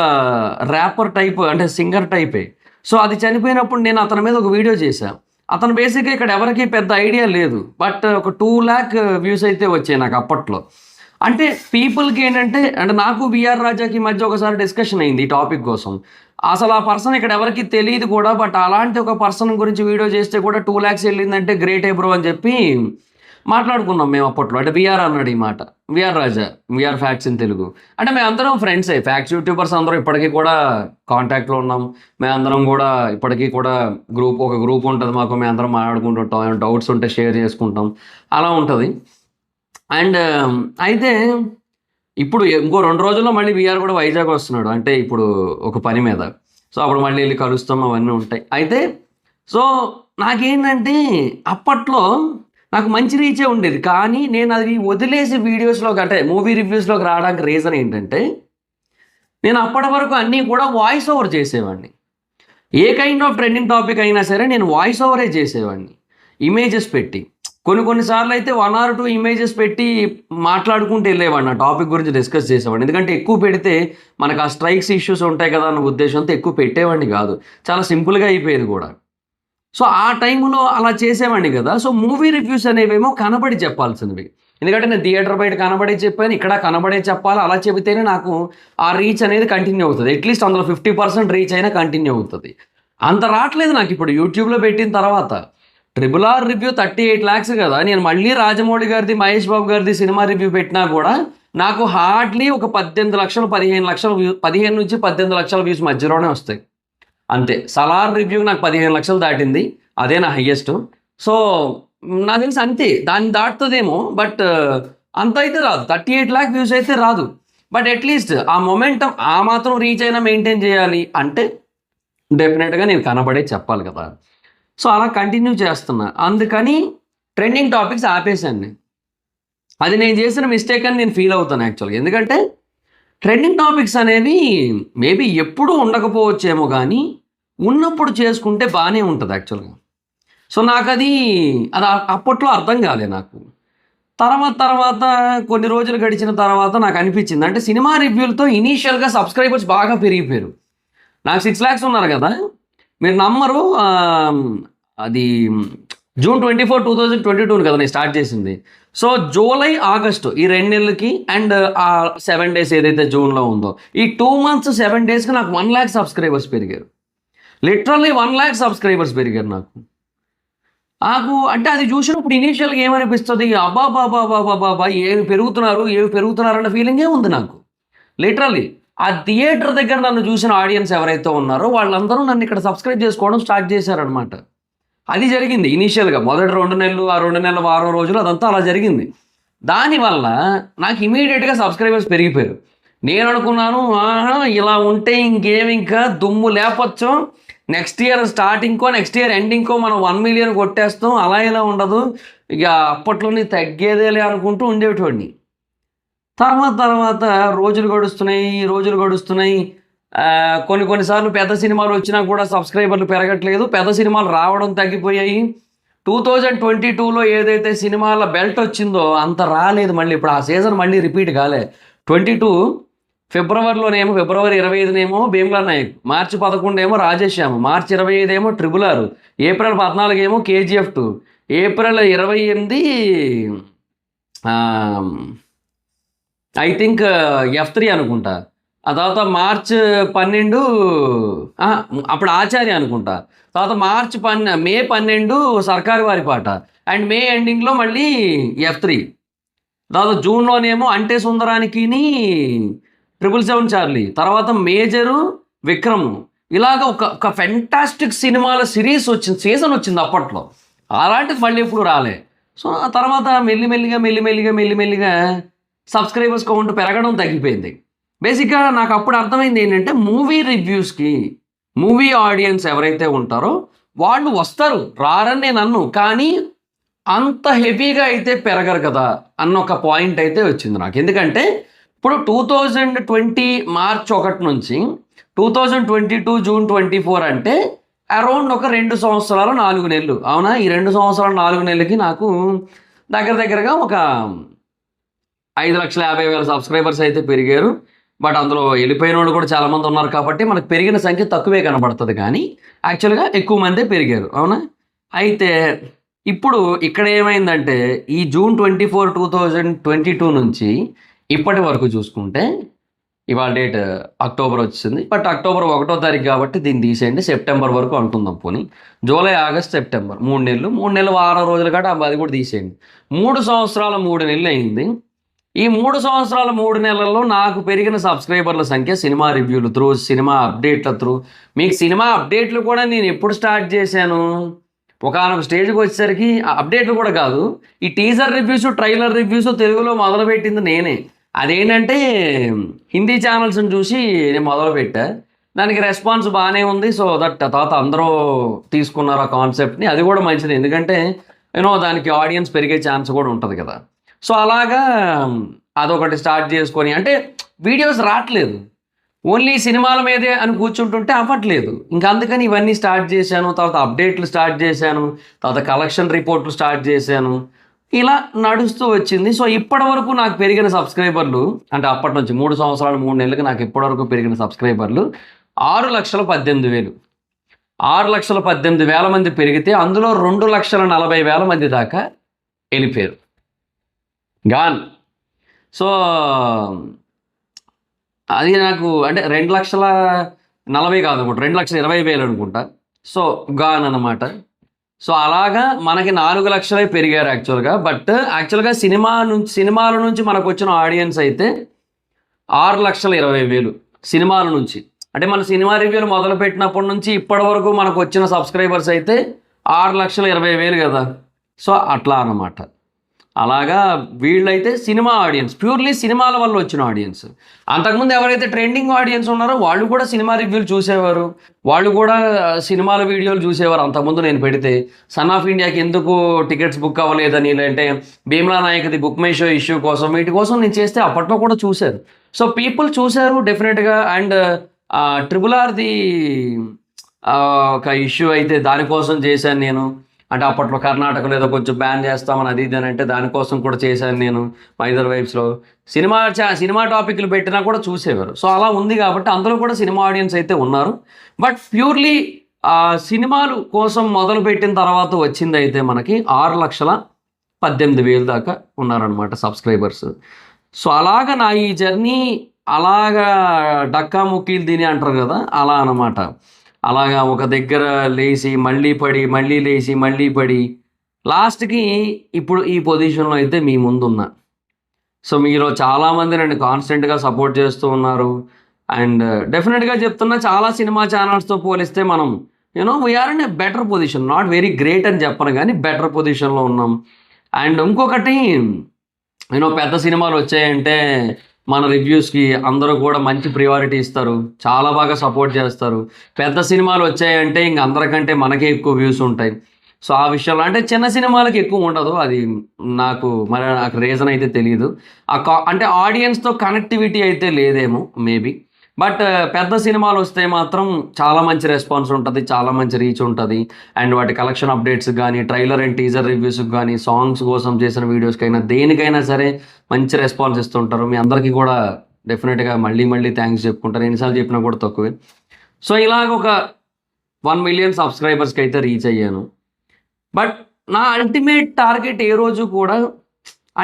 ర్యాపర్ టైప్, అంటే సింగర్ టైపే. సో అది చనిపోయినప్పుడు నేను అతని మీద ఒక వీడియో చేశాను. అతను బేసిక్గా ఇక్కడ ఎవరికి పెద్ద ఐడియా లేదు, బట్ ఒక 2 lakh వ్యూస్ అయితే వచ్చాయి నాకు అప్పట్లో. అంటే పీపుల్కి ఏంటంటే, అంటే నాకు విఆర్ రాజాకి మధ్య ఒకసారి డిస్కషన్ అయింది ఈ టాపిక్ కోసం. అసలు ఆ పర్సన్ ఇక్కడ ఎవరికి తెలియదు కూడా, బట్ అలాంటి ఒక పర్సన్ గురించి వీడియో చేస్తే కూడా 2 lakhs వెళ్ళిందంటే గ్రేట్ బ్రో అని చెప్పి మాట్లాడుకున్నాం మేము అప్పట్లో. అంటే విఆర్ అన్నాడు ఈ మాట, V R Raja, V R facts in Telugu. అంటే మేమందరం ఫ్రెండ్సే, ఫ్యాక్ట్స్ యూట్యూబర్స్ అందరం ఇప్పటికీ కూడా కాంటాక్ట్లో ఉన్నాం. మేమందరం కూడా ఇప్పటికీ కూడా ఒక గ్రూప్ ఉంటుంది మాకు, మేమందరం మాట్లాడుకుంటుంటాం, డౌట్స్ ఉంటే షేర్ చేసుకుంటాం, అలా ఉంటుంది. అండ్ అయితే ఇప్పుడు ఇంకో 2 రోజుల్లో మళ్ళీ విఆర్ కూడా వైజాగ్ వస్తున్నాడు, అంటే ఇప్పుడు ఒక పని మీద. సో అప్పుడు మళ్ళీ వెళ్ళి కలుస్తాం, అవన్నీ ఉంటాయి. అయితే సో నాకేంటంటే అప్పట్లో నాకు మంచి రీచే ఉండేది, కానీ నేను అది వదిలేసి వీడియోస్లోకి, అంటే మూవీ రివ్యూస్లోకి రావడానికి రీజన్ ఏంటంటే, నేను అప్పటి వరకు అన్నీ కూడా వాయిస్ ఓవర్ చేసేవాడిని. ఏ కైండ్ ఆఫ్ ట్రెండింగ్ టాపిక్ అయినా సరే నేను వాయిస్ ఓవరే చేసేవాడిని, ఇమేజెస్ పెట్టి. కొన్నిసార్లు అయితే 1 or 2 ఇమేజెస్ పెట్టి మాట్లాడుకుంటూ వెళ్ళేవాడిని, ఆ టాపిక్ గురించి డిస్కస్ చేసేవాడిని. ఎందుకంటే ఎక్కువ పెడితే మనకు ఆ స్ట్రైక్స్ ఇష్యూస్ ఉంటాయి కదా అన్న ఉద్దేశంతో ఎక్కువ పెట్టేవాడిని కాదు, చాలా సింపుల్గా అయిపోయేది కూడా. సో ఆ టైంలో అలా చేసేవాడిని కదా. సో మూవీ రివ్యూస్ అనేవేమో కనబడి చెప్పాల్సినవి, ఎందుకంటే నేను థియేటర్ బయట కనబడే చెప్పాను, ఇక్కడ కనబడే చెప్పాలి. అలా చెబితేనే నాకు ఆ రీచ్ అనేది కంటిన్యూ అవుతుంది. అట్లీస్ట్ అందులో 50% రీచ్ అయినా కంటిన్యూ అవుతుంది. అంత రావట్లేదు నాకు ఇప్పుడు యూట్యూబ్లో పెట్టిన తర్వాత. RRR రివ్యూ 38 lakhs కదా, నేను మళ్ళీ రాజమౌళి గారిది, మహేష్ బాబు గారిది సినిమా రివ్యూ పెట్టినా కూడా నాకు హార్డ్లీ ఒక 18 లక్షలు 15 లక్షల వ్యూ, 15 నుంచి 18 లక్షల వ్యూస్ మధ్యలోనే వస్తాయి అంతే. సలార్ రివ్యూ నాకు 15 లక్షలు దాటింది, అదే నా హయ్యెస్ట్. సో నాకు తెలిసి అంతే, దాన్ని దాటుతుందేమో, బట్ అంత అయితే రాదు, 38 lakh వ్యూస్ అయితే రాదు. బట్ అట్లీస్ట్ ఆ మొమెంటం ఆ మాత్రం రీచ్ అయినా మెయింటైన్ చేయాలి అంటే డెఫినెట్గా నేను కనబడే చెప్పాలి కదా. సో అలా కంటిన్యూ చేస్తున్నా. అందుకని ట్రెండింగ్ టాపిక్స్ ఆపేశాను నేను. అది నేను చేసిన మిస్టేక్ అని నేను ఫీల్ అవుతాను యాక్చువల్గా. ఎందుకంటే ట్రెండింగ్ టాపిక్స్ అనేవి మేబీ ఎప్పుడూ ఉండకపోవచ్చేమో, కానీ ఉన్నప్పుడు చేసుకుంటే బాగానే ఉంటుంది యాక్చువల్గా. సో నాకది అది అప్పట్లో అర్థం కాలే నాకు. తర్వాత కొన్ని రోజులు గడిచిన తర్వాత నాకు అనిపించింది. అంటే సినిమా రివ్యూలతో ఇనీషియల్‌గా సబ్‌స్క్రైబర్స్ బాగా పెరిగిపోయారు. నాకు 6 లాక్స్ ఉన్నారు గదా! మీరు నమ్మరు అది జూన్ 24, 2022 కదా నేను స్టార్ట్ చేసింది. సో, జూలై, ఆగస్టు ఈ 2 నెలలకి అండ్ 7 డేస్ ఏదైతే జూన్‌లో ఉందో, ఈ 2 మంత్స్ 7 డేస్‌కి నాకు 1,00,000 సబ్‌స్క్రైబర్స్ పెరిగారు. లిటరల్లీ 1,00,000 సబ్‌స్క్రైబర్స్ పెరిగారు నాకు. అంటే అది చూసినప్పుడు ఇనీషియల్‌గా ఏమనిపిస్తది? అబ్బబ్బబ్బబ్బబ్బబ్బా! ఏమి పెరుగుతున్నారన్న ఫీలింగే ఉంది నాకు. లిటరల్లీ. ఆ థియేటర్ దగ్గర నన్ను చూసిన ఆడియన్స్ ఎవరైతే ఉన్నారో వాళ్ళందరూ నన్ను ఇక్కడ సబ్స్క్రైబ్ చేసుకోవడం స్టార్ట్ చేశారనమాట. అది జరిగింది ఇనీషియల్‌గా. మొదటి 2 నెలలు, ఆ 2 నెలల వారం రోజులు అదంతా అలా జరిగింది. దానివల్ల నాకు ఇమ్మీడియేట్‌గా సబ్స్క్రైబర్స్ పెరిగిపోయారు. నేననుకున్నాను ఇలా ఉంటే ఇంకా దుమ్ము లేపొచ్చు. నెక్స్ట్ ఇయర్ స్టార్టింగ్‌కో, నెక్స్ట్ ఇయర్ ఎండింగ్‌కో మనం 1,000,000 కొట్టేస్తాం. అలా ఇలా ఉండదు. ఇక అప్పట్లోనే తగ్గేదేలే అనుకుంటూ ఉండేటోడిని. తర్వాత రోజులు గడుస్తున్నాయి. కొన్ని సార్లు పెద్ద సినిమాలు వచ్చినా కూడా సబ్స్క్రైబర్లు పెరగట్లేదు. పెద్ద సినిమాలు రావడం తగ్గిపోయాయి. 2022లో ఏదైతే సినిమాల బెల్ట్ వచ్చిందో అంత రాలేదు మళ్ళీ. ఇప్పుడు ఆ సీజన్ మళ్ళీ రిపీట్ కాలే. 22 ఫిబ్రవరిలోనేమో ఫిబ్రవరి 25 భీమ్లా నాయక్, మార్చి 11 ఏమో రాజేశ్యామ్, మార్చి 25 ఏమో ట్రిపుల్ ఆర్, ఏప్రిల్ 14 ఏమో KGF 2, April 28 I think F3 అనుకుంటా. ఆ తర్వాత మార్చ్ 12 అప్పుడు ఆచార్య అనుకుంటా. తర్వాత మే 12 సర్కారు వారి పాట అండ్ మే ఎండింగ్లో మళ్ళీ F3. తర్వాత జూన్లోనేమో అంటే సుందరానికిని 777 చార్లీ, తర్వాత మేజరు, విక్రమ్, ఇలాగ ఒక ఫెంటాస్టిక్ సినిమాల సీజన్ వచ్చింది అప్పట్లో. అలాంటిది మళ్ళీ ఎప్పుడు రాలే. సో ఆ తర్వాత మెల్లిమెల్లిగా సబ్స్క్రైబర్స్ కౌంట్ పెరగడం తగ్గిపోయింది. బేసిక్గా నాకు అప్పుడు అర్థమైంది ఏంటంటే మూవీ ఆడియన్స్ ఎవరైతే ఉంటారో వాళ్ళు వస్తారు, రారని నేను అన్ను, కానీ అంత హెవీగా అయితే పెరగరు కదా అన్న ఒక పాయింట్ అయితే వచ్చింది నాకు. ఎందుకంటే ఇప్పుడు 2020 మార్చ్ 1 నుంచి 2022 జూన్ 24 అంటే అరౌండ్ ఒక 2 సంవత్సరాలు 4 నెలలు. అవునా? ఈ 2 సంవత్సరాలు 4 నెలలకి నాకు దగ్గరగా ఒక 5,50,000 సబ్స్క్రైబర్స్ అయితే పెరిగారు. బట్ అందులో వెళ్ళిపోయిన వాళ్ళు కూడా చాలామంది ఉన్నారు కాబట్టి మనకు పెరిగిన సంఖ్య తక్కువే కనబడుతుంది, కానీ యాక్చువల్గా ఎక్కువ మందే పెరిగారు. అవునా? అయితే ఇప్పుడు ఇక్కడ ఏమైందంటే ఈ జూన్ 24, 2022 నుంచి ఇప్పటి వరకు చూసుకుంటే ఇవాళ డేట్ అక్టోబర్ వచ్చింది. బట్ అక్టోబర్ 1వ తారీఖు కాబట్టి దీన్ని తీసేయండి, సెప్టెంబర్ వరకు అనుకుందాం. పోనీ జూలై, ఆగస్ట్, సెప్టెంబర్ 3 నెలలు వారం రోజులు కాబట్టి అది కూడా తీసేయండి. 3 సంవత్సరాల 3 నెలలు అయింది. ఈ 3 సంవత్సరాల 3 నెలల్లో నాకు పెరిగిన సబ్స్క్రైబర్ల సంఖ్య సినిమా రివ్యూలు త్రూ, సినిమా అప్డేట్ల త్రూ. మీకు సినిమా అప్డేట్లు కూడా నేను ఎప్పుడు స్టార్ట్ చేశాను? ఒకానొక స్టేజ్కి వచ్చేసరికి అప్డేట్లు కూడా కాదు, ఈ టీజర్ రివ్యూస్, ట్రైలర్ రివ్యూస్ తెలుగులో మొదలుపెట్టింది నేనే. అదేంటంటే హిందీ ఛానల్స్ని చూసి నేను మొదలుపెట్టా. దానికి రెస్పాన్స్ బాగానే ఉంది. సో తర్వాత అందరూ తీసుకున్నారు ఆ కాన్సెప్ట్ని. అది కూడా మంచిది, ఎందుకంటే దానికి ఆడియన్స్ పెరిగే ఛాన్స్ కూడా ఉంటుంది కదా. సో అలాగా అదొకటి స్టార్ట్ చేసుకొని, అంటే వీడియోస్ రావట్లేదు, ఓన్లీ సినిమాల మీదే అని కూర్చుంటుంటే అవ్వట్లేదు. ఇంకా అందుకని ఇవన్నీ స్టార్ట్ చేశాను. తర్వాత అప్డేట్లు స్టార్ట్ చేశాను. తర్వాత కలెక్షన్ రిపోర్ట్లు స్టార్ట్ చేశాను. ఇలా నడుస్తూ వచ్చింది. సో ఇప్పటి వరకు నాకు పెరిగిన సబ్స్క్రైబర్లు, అంటే అప్పటి నుంచి 3 సంవత్సరాలు 3 నెలలకు నాకు ఇప్పటివరకు పెరిగిన సబ్స్క్రైబర్లు 6,18,000. 6,18,000 మంది పెరిగితే అందులో 2,40,000 మంది దాకా వెళ్ళిపోయారు, గాన్. సో అది నాకు అంటే 2,40,000 కాదనుకుంటా, 2,20,000 అనుకుంటా. సో గాన్ అనమాట. సో అలాగా మనకి 4 లక్షలే పెరిగారు యాక్చువల్గా. బట్ యాక్చువల్గా సినిమాల నుంచి మనకు వచ్చిన ఆడియన్స్ అయితే 6,20,000 సినిమాల నుంచి. అంటే మన సినిమా రివ్యూలు మొదలుపెట్టినప్పటి నుంచి ఇప్పటి వరకు మనకు వచ్చిన సబ్స్క్రైబర్స్ అయితే 6,20,000 కదా. సో అట్లా అన్నమాట. అలాగా వీళ్ళైతే సినిమా ఆడియన్స్, ప్యూర్లీ సినిమాల వల్ల వచ్చిన ఆడియన్స్. అంతకుముందు ఎవరైతే ట్రెండింగ్ ఆడియన్స్ ఉన్నారో వాళ్ళు కూడా సినిమా రివ్యూలు చూసేవారు, వాళ్ళు కూడా సినిమాల వీడియోలు చూసేవారు. అంతకుముందు నేను పెడితే సన్ ఆఫ్ ఇండియాకి ఎందుకు టికెట్స్ బుక్ అవ్వలేదని, లేదంటే భీమ్లా నాయక్ది బుక్ మై షో ఇష్యూ కోసం, వీటి కోసం నేను చేస్తే అప్పట్లో కూడా చూశారు. సో పీపుల్ చూశారు డెఫినెట్గా. అండ్ ట్రిపుల్ ఆర్ది ఒక ఇష్యూ అయితే దానికోసం చేశాను నేను. అంటే అప్పట్లో కర్ణాటకలో ఏదో కొంచెం బ్యాన్ చేస్తామని అది ఇది అని అంటే దానికోసం కూడా చేశాను నేను మైదర్ వైబ్స్లో. సినిమా టాపిక్లు పెట్టినా కూడా చూసేవారు. సో అలా ఉంది కాబట్టి అందులో కూడా సినిమా ఆడియన్స్ అయితే ఉన్నారు. బట్ ప్యూర్లీ సినిమాలు కోసం మొదలుపెట్టిన తర్వాత వచ్చింది అయితే మనకి 6,18,000 దాకా ఉన్నారనమాట సబ్స్క్రైబర్స్. సో అలాగా నా ఈ జర్నీ అలాగా డక్కా ముక్కీలు తిని అంటారు కదా, అలా అనమాట. అలాగా ఒక దగ్గర లేచి మళ్ళీ పడి మళ్ళీ లేచి మళ్ళీ పడి లాస్ట్కి ఇప్పుడు ఈ పొజిషన్లో అయితే మీ ముందున్నా. సో మీలో చాలామంది నన్ను కాన్స్టెంట్గా సపోర్ట్ చేస్తూ ఉన్నారు. అండ్ డెఫినెట్గా చెప్తున్నా, చాలా సినిమా ఛానల్స్తో పోలిస్తే మనం we are in a better position. Not very great అని చెప్పను కానీ బెటర్ పొజిషన్లో ఉన్నాం. అండ్ ఇంకొకటి పెద్ద సినిమాలు వచ్చాయంటే మన రివ్యూస్కి అందరూ కూడా మంచి ప్రియారిటీ ఇస్తారు, చాలా బాగా సపోర్ట్ చేస్తారు. పెద్ద సినిమాలు వచ్చాయంటే ఇంక అందరికంటే మనకే ఎక్కువ వ్యూస్ ఉంటాయి. సో ఆ విషయంలో అంటే చిన్న సినిమాలకి ఎక్కువ ఉండదు, అది నాకు రీజన్ అయితే తెలియదు. అంటే ఆడియన్స్తో కనెక్టివిటీ అయితే లేదేమో మేబీ. బట్ పెద్ద సినిమాలు వస్తే మాత్రం చాలా మంచి రెస్పాన్స్ ఉంటుంది, చాలా మంచి రీచ్ ఉంటుంది. అండ్ వాటి కలెక్షన్ అప్డేట్స్ కానీ, ట్రైలర్ అండ్ టీజర్ రివ్యూస్కి కానీ, సాంగ్స్ కోసం చేసిన వీడియోస్కైనా దేనికైనా సరే మంచి రెస్పాన్స్ ఇస్తుంటారు. మీ అందరికీ కూడా డెఫినెట్గా మళ్ళీ మళ్ళీ థ్యాంక్స్ చెప్పుకుంటారు, ఎన్నిసార్లు చెప్పినా కూడా తక్కువే. సో ఇలాగ ఒక 1 million సబ్స్క్రైబర్స్కి అయితే రీచ్ అయ్యాను. బట్ నా అల్టిమేట్ టార్గెట్ ఏ రోజు కూడా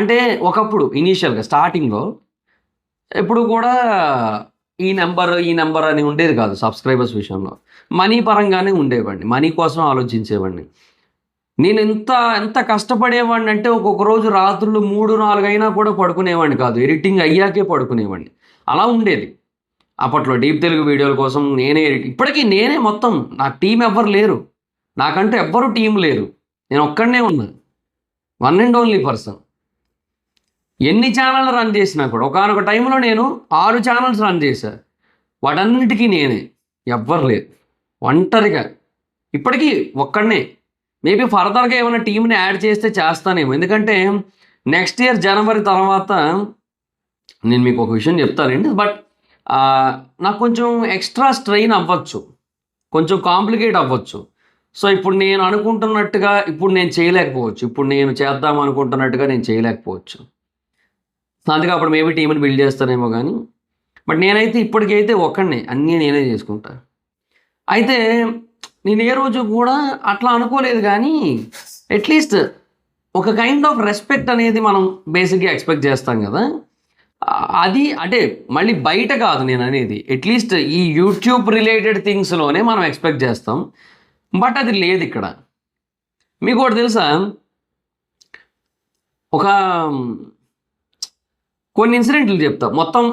అంటే ఒకప్పుడు ఇనీషియల్గా స్టార్టింగ్లో ఎప్పుడు కూడా ఈ నెంబర్ అని ఉండేది కాదు. సబ్స్క్రైబర్స్ విషయంలో మనీ పరంగానే ఉండేవాడిని, మనీ కోసం ఆలోచించేవాడిని. నేను ఎంత కష్టపడేవాడిని అంటే ఒక్కొక్క రోజు రాత్రులు 3-4 అయినా కూడా పడుకునేవాడిని కాదు, ఎడిటింగ్ అయ్యాకే పడుకునేవాడిని. అలా ఉండేది అప్పట్లో డీప్ తెలుగు వీడియోల కోసం. ఇప్పటికీ నేనే మొత్తం, నాకు టీం ఎవ్వరు లేరు, నాకంటూ ఎవ్వరు టీం లేరు, నేను ఒక్కడనే ఉన్నా, వన్ అండ్ ఓన్లీ పర్సన్. ఎన్ని ఛానళ్ళు రన్ చేసినా కూడా ఒకనొక టైంలో నేను 6 ఛానల్స్ రన్ చేశాను, వాటన్నిటికీ నేనే, ఎవ్వరు లేదు, ఒంటరిగా. ఇప్పటికీ ఒక్కడనే. మేబీ ఫర్దర్గా ఏమైనా టీంని యాడ్ చేస్తే చేస్తానేమో, ఎందుకంటే నెక్స్ట్ ఇయర్ జనవరి తర్వాత నేను మీకు ఒక విషయం చెప్తానండి. బట్ నాకు కొంచెం ఎక్స్ట్రా స్ట్రెయిన్ అవ్వచ్చు, కొంచెం కాంప్లికేట్ అవ్వచ్చు. సో ఇప్పుడు నేను అనుకుంటున్నట్టుగా ఇప్పుడు నేను చేయలేకపోవచ్చు, ఇప్పుడు నేను చేద్దాం అనుకుంటున్నట్టుగా నేను చేయలేకపోవచ్చు. అందుకే అప్పుడు మేబీ టీంని బిల్డ్ చేస్తానేమో కానీ. బట్ నేనైతే ఇప్పటికైతే ఒక్కడినే, అన్నీ నేనే చేసుకుంటా. అయితే నేను ఏ రోజు కూడా అట్లా అనుకోలేదు, కానీ అట్లీస్ట్ ఒక కైండ్ ఆఫ్ రెస్పెక్ట్ అనేది మనం బేసిక్గా ఎక్స్పెక్ట్ చేస్తాం కదా. అది అంటే మళ్ళీ బయట కాదు నేను అనేది, అట్లీస్ట్ ఈ యూట్యూబ్ రిలేటెడ్ థింగ్స్లోనే మనం ఎక్స్పెక్ట్ చేస్తాం. బట్ అది లేదు ఇక్కడ. మీకు ఒకటి తెలుసా, కొన్ని ఇన్సిడెంట్లు చెప్తా, మొత్తం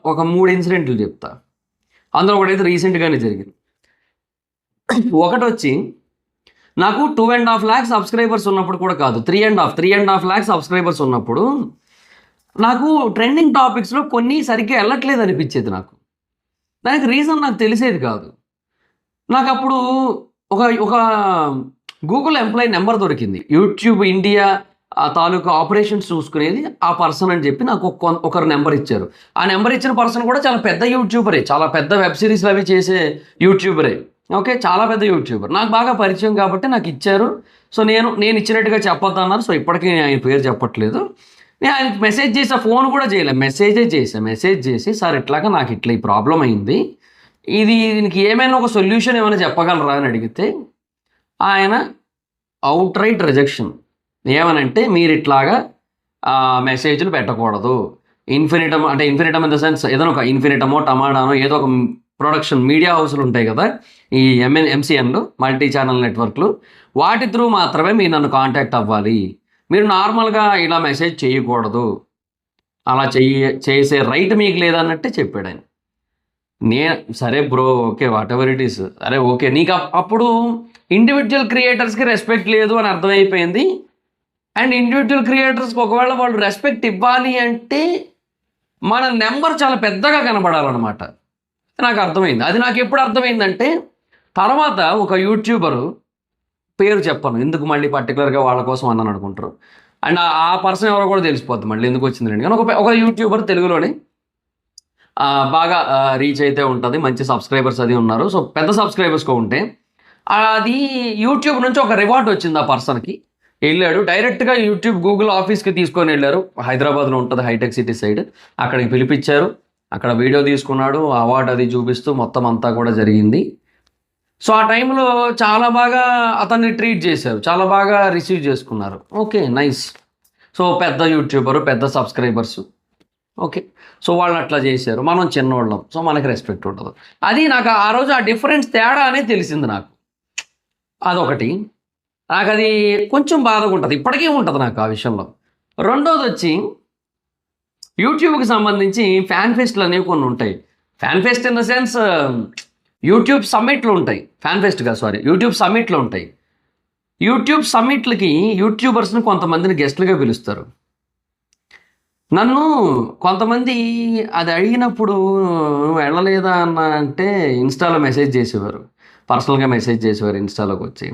ఒక 3 ఇన్సిడెంట్లు చెప్తా. అందులో ఒకటైతే రీసెంట్గానే జరిగింది. ఒకటి వచ్చి నాకు 2.5 lakh సబ్స్క్రైబర్స్ ఉన్నప్పుడు కూడా కాదు, 3.5 lakh సబ్స్క్రైబర్స్ ఉన్నప్పుడు నాకు ట్రెండింగ్ టాపిక్స్లో కొన్ని సరిగ్గా వెళ్ళట్లేదు అనిపించేది. దానికి రీజన్ నాకు తెలిసేది కాదు. నాకు అప్పుడు ఒక గూగుల్ ఎంప్లాయీ నెంబర్ దొరికింది, యూట్యూబ్ ఇండియా తాలూకా ఆపరేషన్స్ చూసుకునేది ఆ పర్సన్ అని చెప్పి నాకు ఒకరు నెంబర్ ఇచ్చారు. ఆ నెంబర్ ఇచ్చిన పర్సన్ కూడా చాలా పెద్ద యూట్యూబరే, చాలా పెద్ద వెబ్ సిరీస్లు అవి చేసే యూట్యూబరే. ఓకే, చాలా పెద్ద యూట్యూబర్, నాకు బాగా పరిచయం కాబట్టి నాకు ఇచ్చారు. సో నేను ఇచ్చినట్టుగా చెప్పొద్దు అన్నారు. సో ఇప్పటికీ ఆయన పేరు చెప్పట్లేదు. నేను ఆయనకి మెసేజ్ చేసా, ఫోన్ కూడా చేయలేదు, మెసేజ్ చేసి సార్ ఇట్లాగా నాకు ఇట్లా ఈ ప్రాబ్లం అయింది, దీనికి ఏమైనా ఒక సొల్యూషన్ ఏమైనా చెప్పగలరా అని అడిగితే ఆయన అవుట్ రైట్ రిజెక్షన్. ఏమనంటే మీరు ఇట్లాగా మెసేజ్లు పెట్టకూడదు, ఇన్ఫినిటమ్ ఇన్ ద సెన్స్ ఏదైనా ఒక ఇన్ఫినిటమో టమాటానో ఏదో ఒక ప్రొడక్షన్ మీడియా హౌస్లు ఉంటాయి కదా, ఈ MCNలు మల్టీ ఛానల్ నెట్వర్క్లు, వాటి త్రూ మాత్రమే మీరు నన్ను కాంటాక్ట్ అవ్వాలి, మీరు నార్మల్గా ఇలా మెసేజ్ చేయకూడదు, అలా చేసే రైట్ మీకు లేదన్నట్టే చెప్పాడు ఆయన. సరే bro, okay, what ever it is, అరే ఓకే, నీకు అప్పుడు ఇండివిజువల్ క్రియేటర్స్కి రెస్పెక్ట్ లేదు అని అర్థమైపోయింది. అండ్ ఇండివిజువల్ క్రియేటర్స్కి ఒకవేళ వాళ్ళు రెస్పెక్ట్ ఇవ్వాలి అంటే మన నెంబర్ చాలా పెద్దగా కనబడాలన్నమాట. నాకు అర్థమైంది. అది నాకు ఎప్పుడు అర్థమైందంటే తర్వాత ఒక యూట్యూబరు, పేరు చెప్పను ఎందుకు మళ్ళీ పర్టికులర్గా వాళ్ళ కోసం అన్నాను అనుకుంటారు, అండ్ ఆ పర్సన్ ఎవరో కూడా తెలిసిపోద్ది మళ్ళీ ఎందుకు వచ్చింది రండి. కానీ ఒక యూట్యూబర్ తెలుగులోనే బాగా రీచ్ అయితే ఉంటుంది, మంచి సబ్స్క్రైబర్స్ అది ఉన్నారు. సో పెద్ద సబ్స్క్రైబర్స్గా ఉంటే అది యూట్యూబ్ నుంచి ఒక రివార్డ్ వచ్చింది ఆ పర్సన్కి. వెళ్ళాడు డైరెక్ట్గా యూట్యూబ్ గూగుల్ ఆఫీస్కి తీసుకొని వెళ్ళారు. హైదరాబాద్లో ఉంటుంది హైటెక్ సిటీ సైడ్. అక్కడికి పిలిపించారు. అక్కడ వీడియో తీసుకున్నాడు. అవార్డు అది చూపిస్తూ మొత్తం అంతా కూడా జరిగింది. సో ఆ టైంలో చాలా బాగా అతన్ని ట్రీట్ చేశారు. చాలా బాగా రిసీవ్ చేసుకున్నారు. Okay, nice. సో పెద్ద యూట్యూబరు, పెద్ద సబ్స్క్రైబర్స్. ఓకే. సో వాళ్ళు అట్లా చేశారు. మనం చిన్నోళ్ళం. సో మనకి రెస్పెక్ట్ ఉండదు. అది నాకు ఆ రోజు ఆ డిఫరెన్స్ తేడా అనేది తెలిసింది నాకు. అదొకటి. నాకు అది కొంచెం బాధగా ఉంటుంది. ఇప్పటికీ ఉంటుంది నాకు ఆ విషయంలో. రెండోది వచ్చి యూట్యూబ్కి సంబంధించి ఫ్యాన్ ఫెస్ట్లు అనేవి కొన్ని ఉంటాయి. Fan fest in the sense YouTube సమ్మిట్లు ఉంటాయి. ఫ్యాన్ ఫెస్ట్ కాదు, సారీ, యూట్యూబ్ సమ్మిట్లు ఉంటాయి. యూట్యూబ్ సమ్మిట్లకి యూట్యూబర్స్ని కొంతమందిని గెస్ట్లుగా పిలుస్తారు. నన్ను కొంతమంది అది అడిగినప్పుడు నువ్వు వెళ్ళలేదా అన్న అంటే ఇన్స్టాలో మెసేజ్ చేసేవారు. పర్సనల్గా మెసేజ్ చేసేవారు ఇన్స్టాలోకి వచ్చి.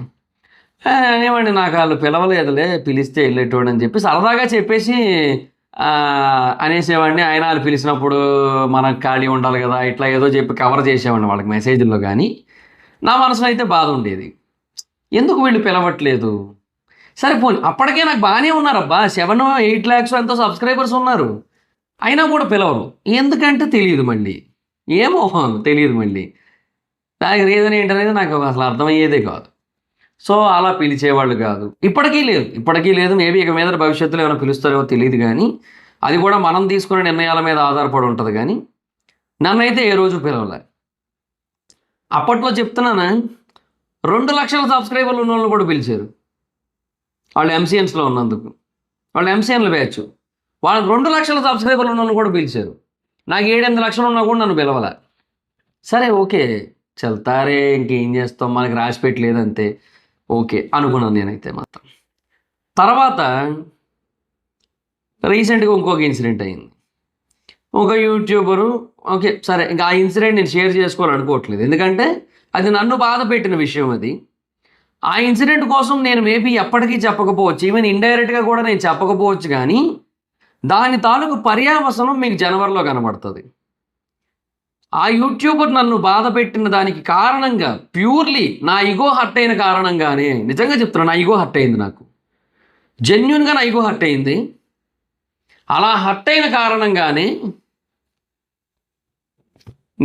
అనేవాడిని నాకు వాళ్ళు పిలవలేదులే, పిలిస్తే వెళ్ళేటోడు అని చెప్పి సరదాగా చెప్పేసి అనేసేవాడిని. ఆయన వాళ్ళు పిలిచినప్పుడు మనకు ఖాళీ ఉండాలి కదా, ఇట్లా ఏదో చెప్పి కవర్ చేసేవాడిని వాళ్ళకి మెసేజ్లో. కానీ నా మనసులో అయితే బాధ ఉండేది, ఎందుకు వీళ్ళు పిలవట్లేదు. సరే పోనీ, అప్పటికే నాకు బాగానే ఉన్నారబ్బా, 7-8 lakhs ఎంతో సబ్స్క్రైబర్స్ ఉన్నారు, అయినా కూడా పిలవరు. ఎందుకంటే తెలియదు, మళ్ళీ ఏమో తెలియదు. మళ్ళీ దానికి రీజన్ ఏంటనేది నాకు అసలు అర్థమయ్యేదే కాదు. సో అలా పిలిచేవాళ్ళు కాదు. ఇప్పటికీ లేదు. మేబీ ఇక మీద భవిష్యత్తులో ఏమైనా పిలుస్తారో తెలియదు. కానీ అది కూడా మనం తీసుకునే నిర్ణయాల మీద ఆధారపడి ఉంటుంది. కానీ నన్నైతే ఏ రోజు పిలవలే. అప్పట్లో చెప్తున్నానా, 2 లక్షల సబ్స్క్రైబర్లు ఉన్న వాళ్ళు కూడా పిలిచారు. వాళ్ళు ఎంసీఎన్స్లో ఉన్నందుకు. వాళ్ళు ఎంసీఎన్లు బ్యాచ్. వాళ్ళు 2 లక్షల సబ్స్క్రైబర్లు ఉన్న వాళ్ళు కూడా పిలిచారు. నాకు 7-8 లక్షలు ఉన్నా కూడా నన్ను పిలవలే. సరే ఓకే, చెల్తారే, ఇంకేం చేస్తాం, మనకి రాసి పెట్టలేదంతే, ఓకే అనుకున్నాను నేనైతే మాత్రం. తర్వాత రీసెంట్గా ఇంకొక ఇన్సిడెంట్ అయింది. ఒక యూట్యూబరు, ఓకే సరే, ఇంకా ఆ ఇన్సిడెంట్ నేను షేర్ చేసుకోవాలనుకోవట్లేదు, ఎందుకంటే అది నన్ను బాధ పెట్టిన విషయం. అది ఆ ఇన్సిడెంట్ కోసం నేను మేబీ ఎప్పటికీ చెప్పకపోవచ్చు, ఈవెన్ ఇండైరెక్ట్గా కూడా నేను చెప్పకపోవచ్చు. కానీ దాని తాలూకు పర్యావసనం మీకు జనవరిలో కనబడుతుంది. ఆ యూట్యూబర్ నన్ను బాధ పెట్టిన దానికి కారణంగా ప్యూర్లీ నా ఈగో హర్ట్ అయిన కారణంగానే, నిజంగా చెప్తున్నా, నా ఈగో హర్ట్ అయింది. నాకు జెన్యున్గా నా ఈగో హర్ట్ అయింది. అలా హర్ట్ అయిన కారణంగానే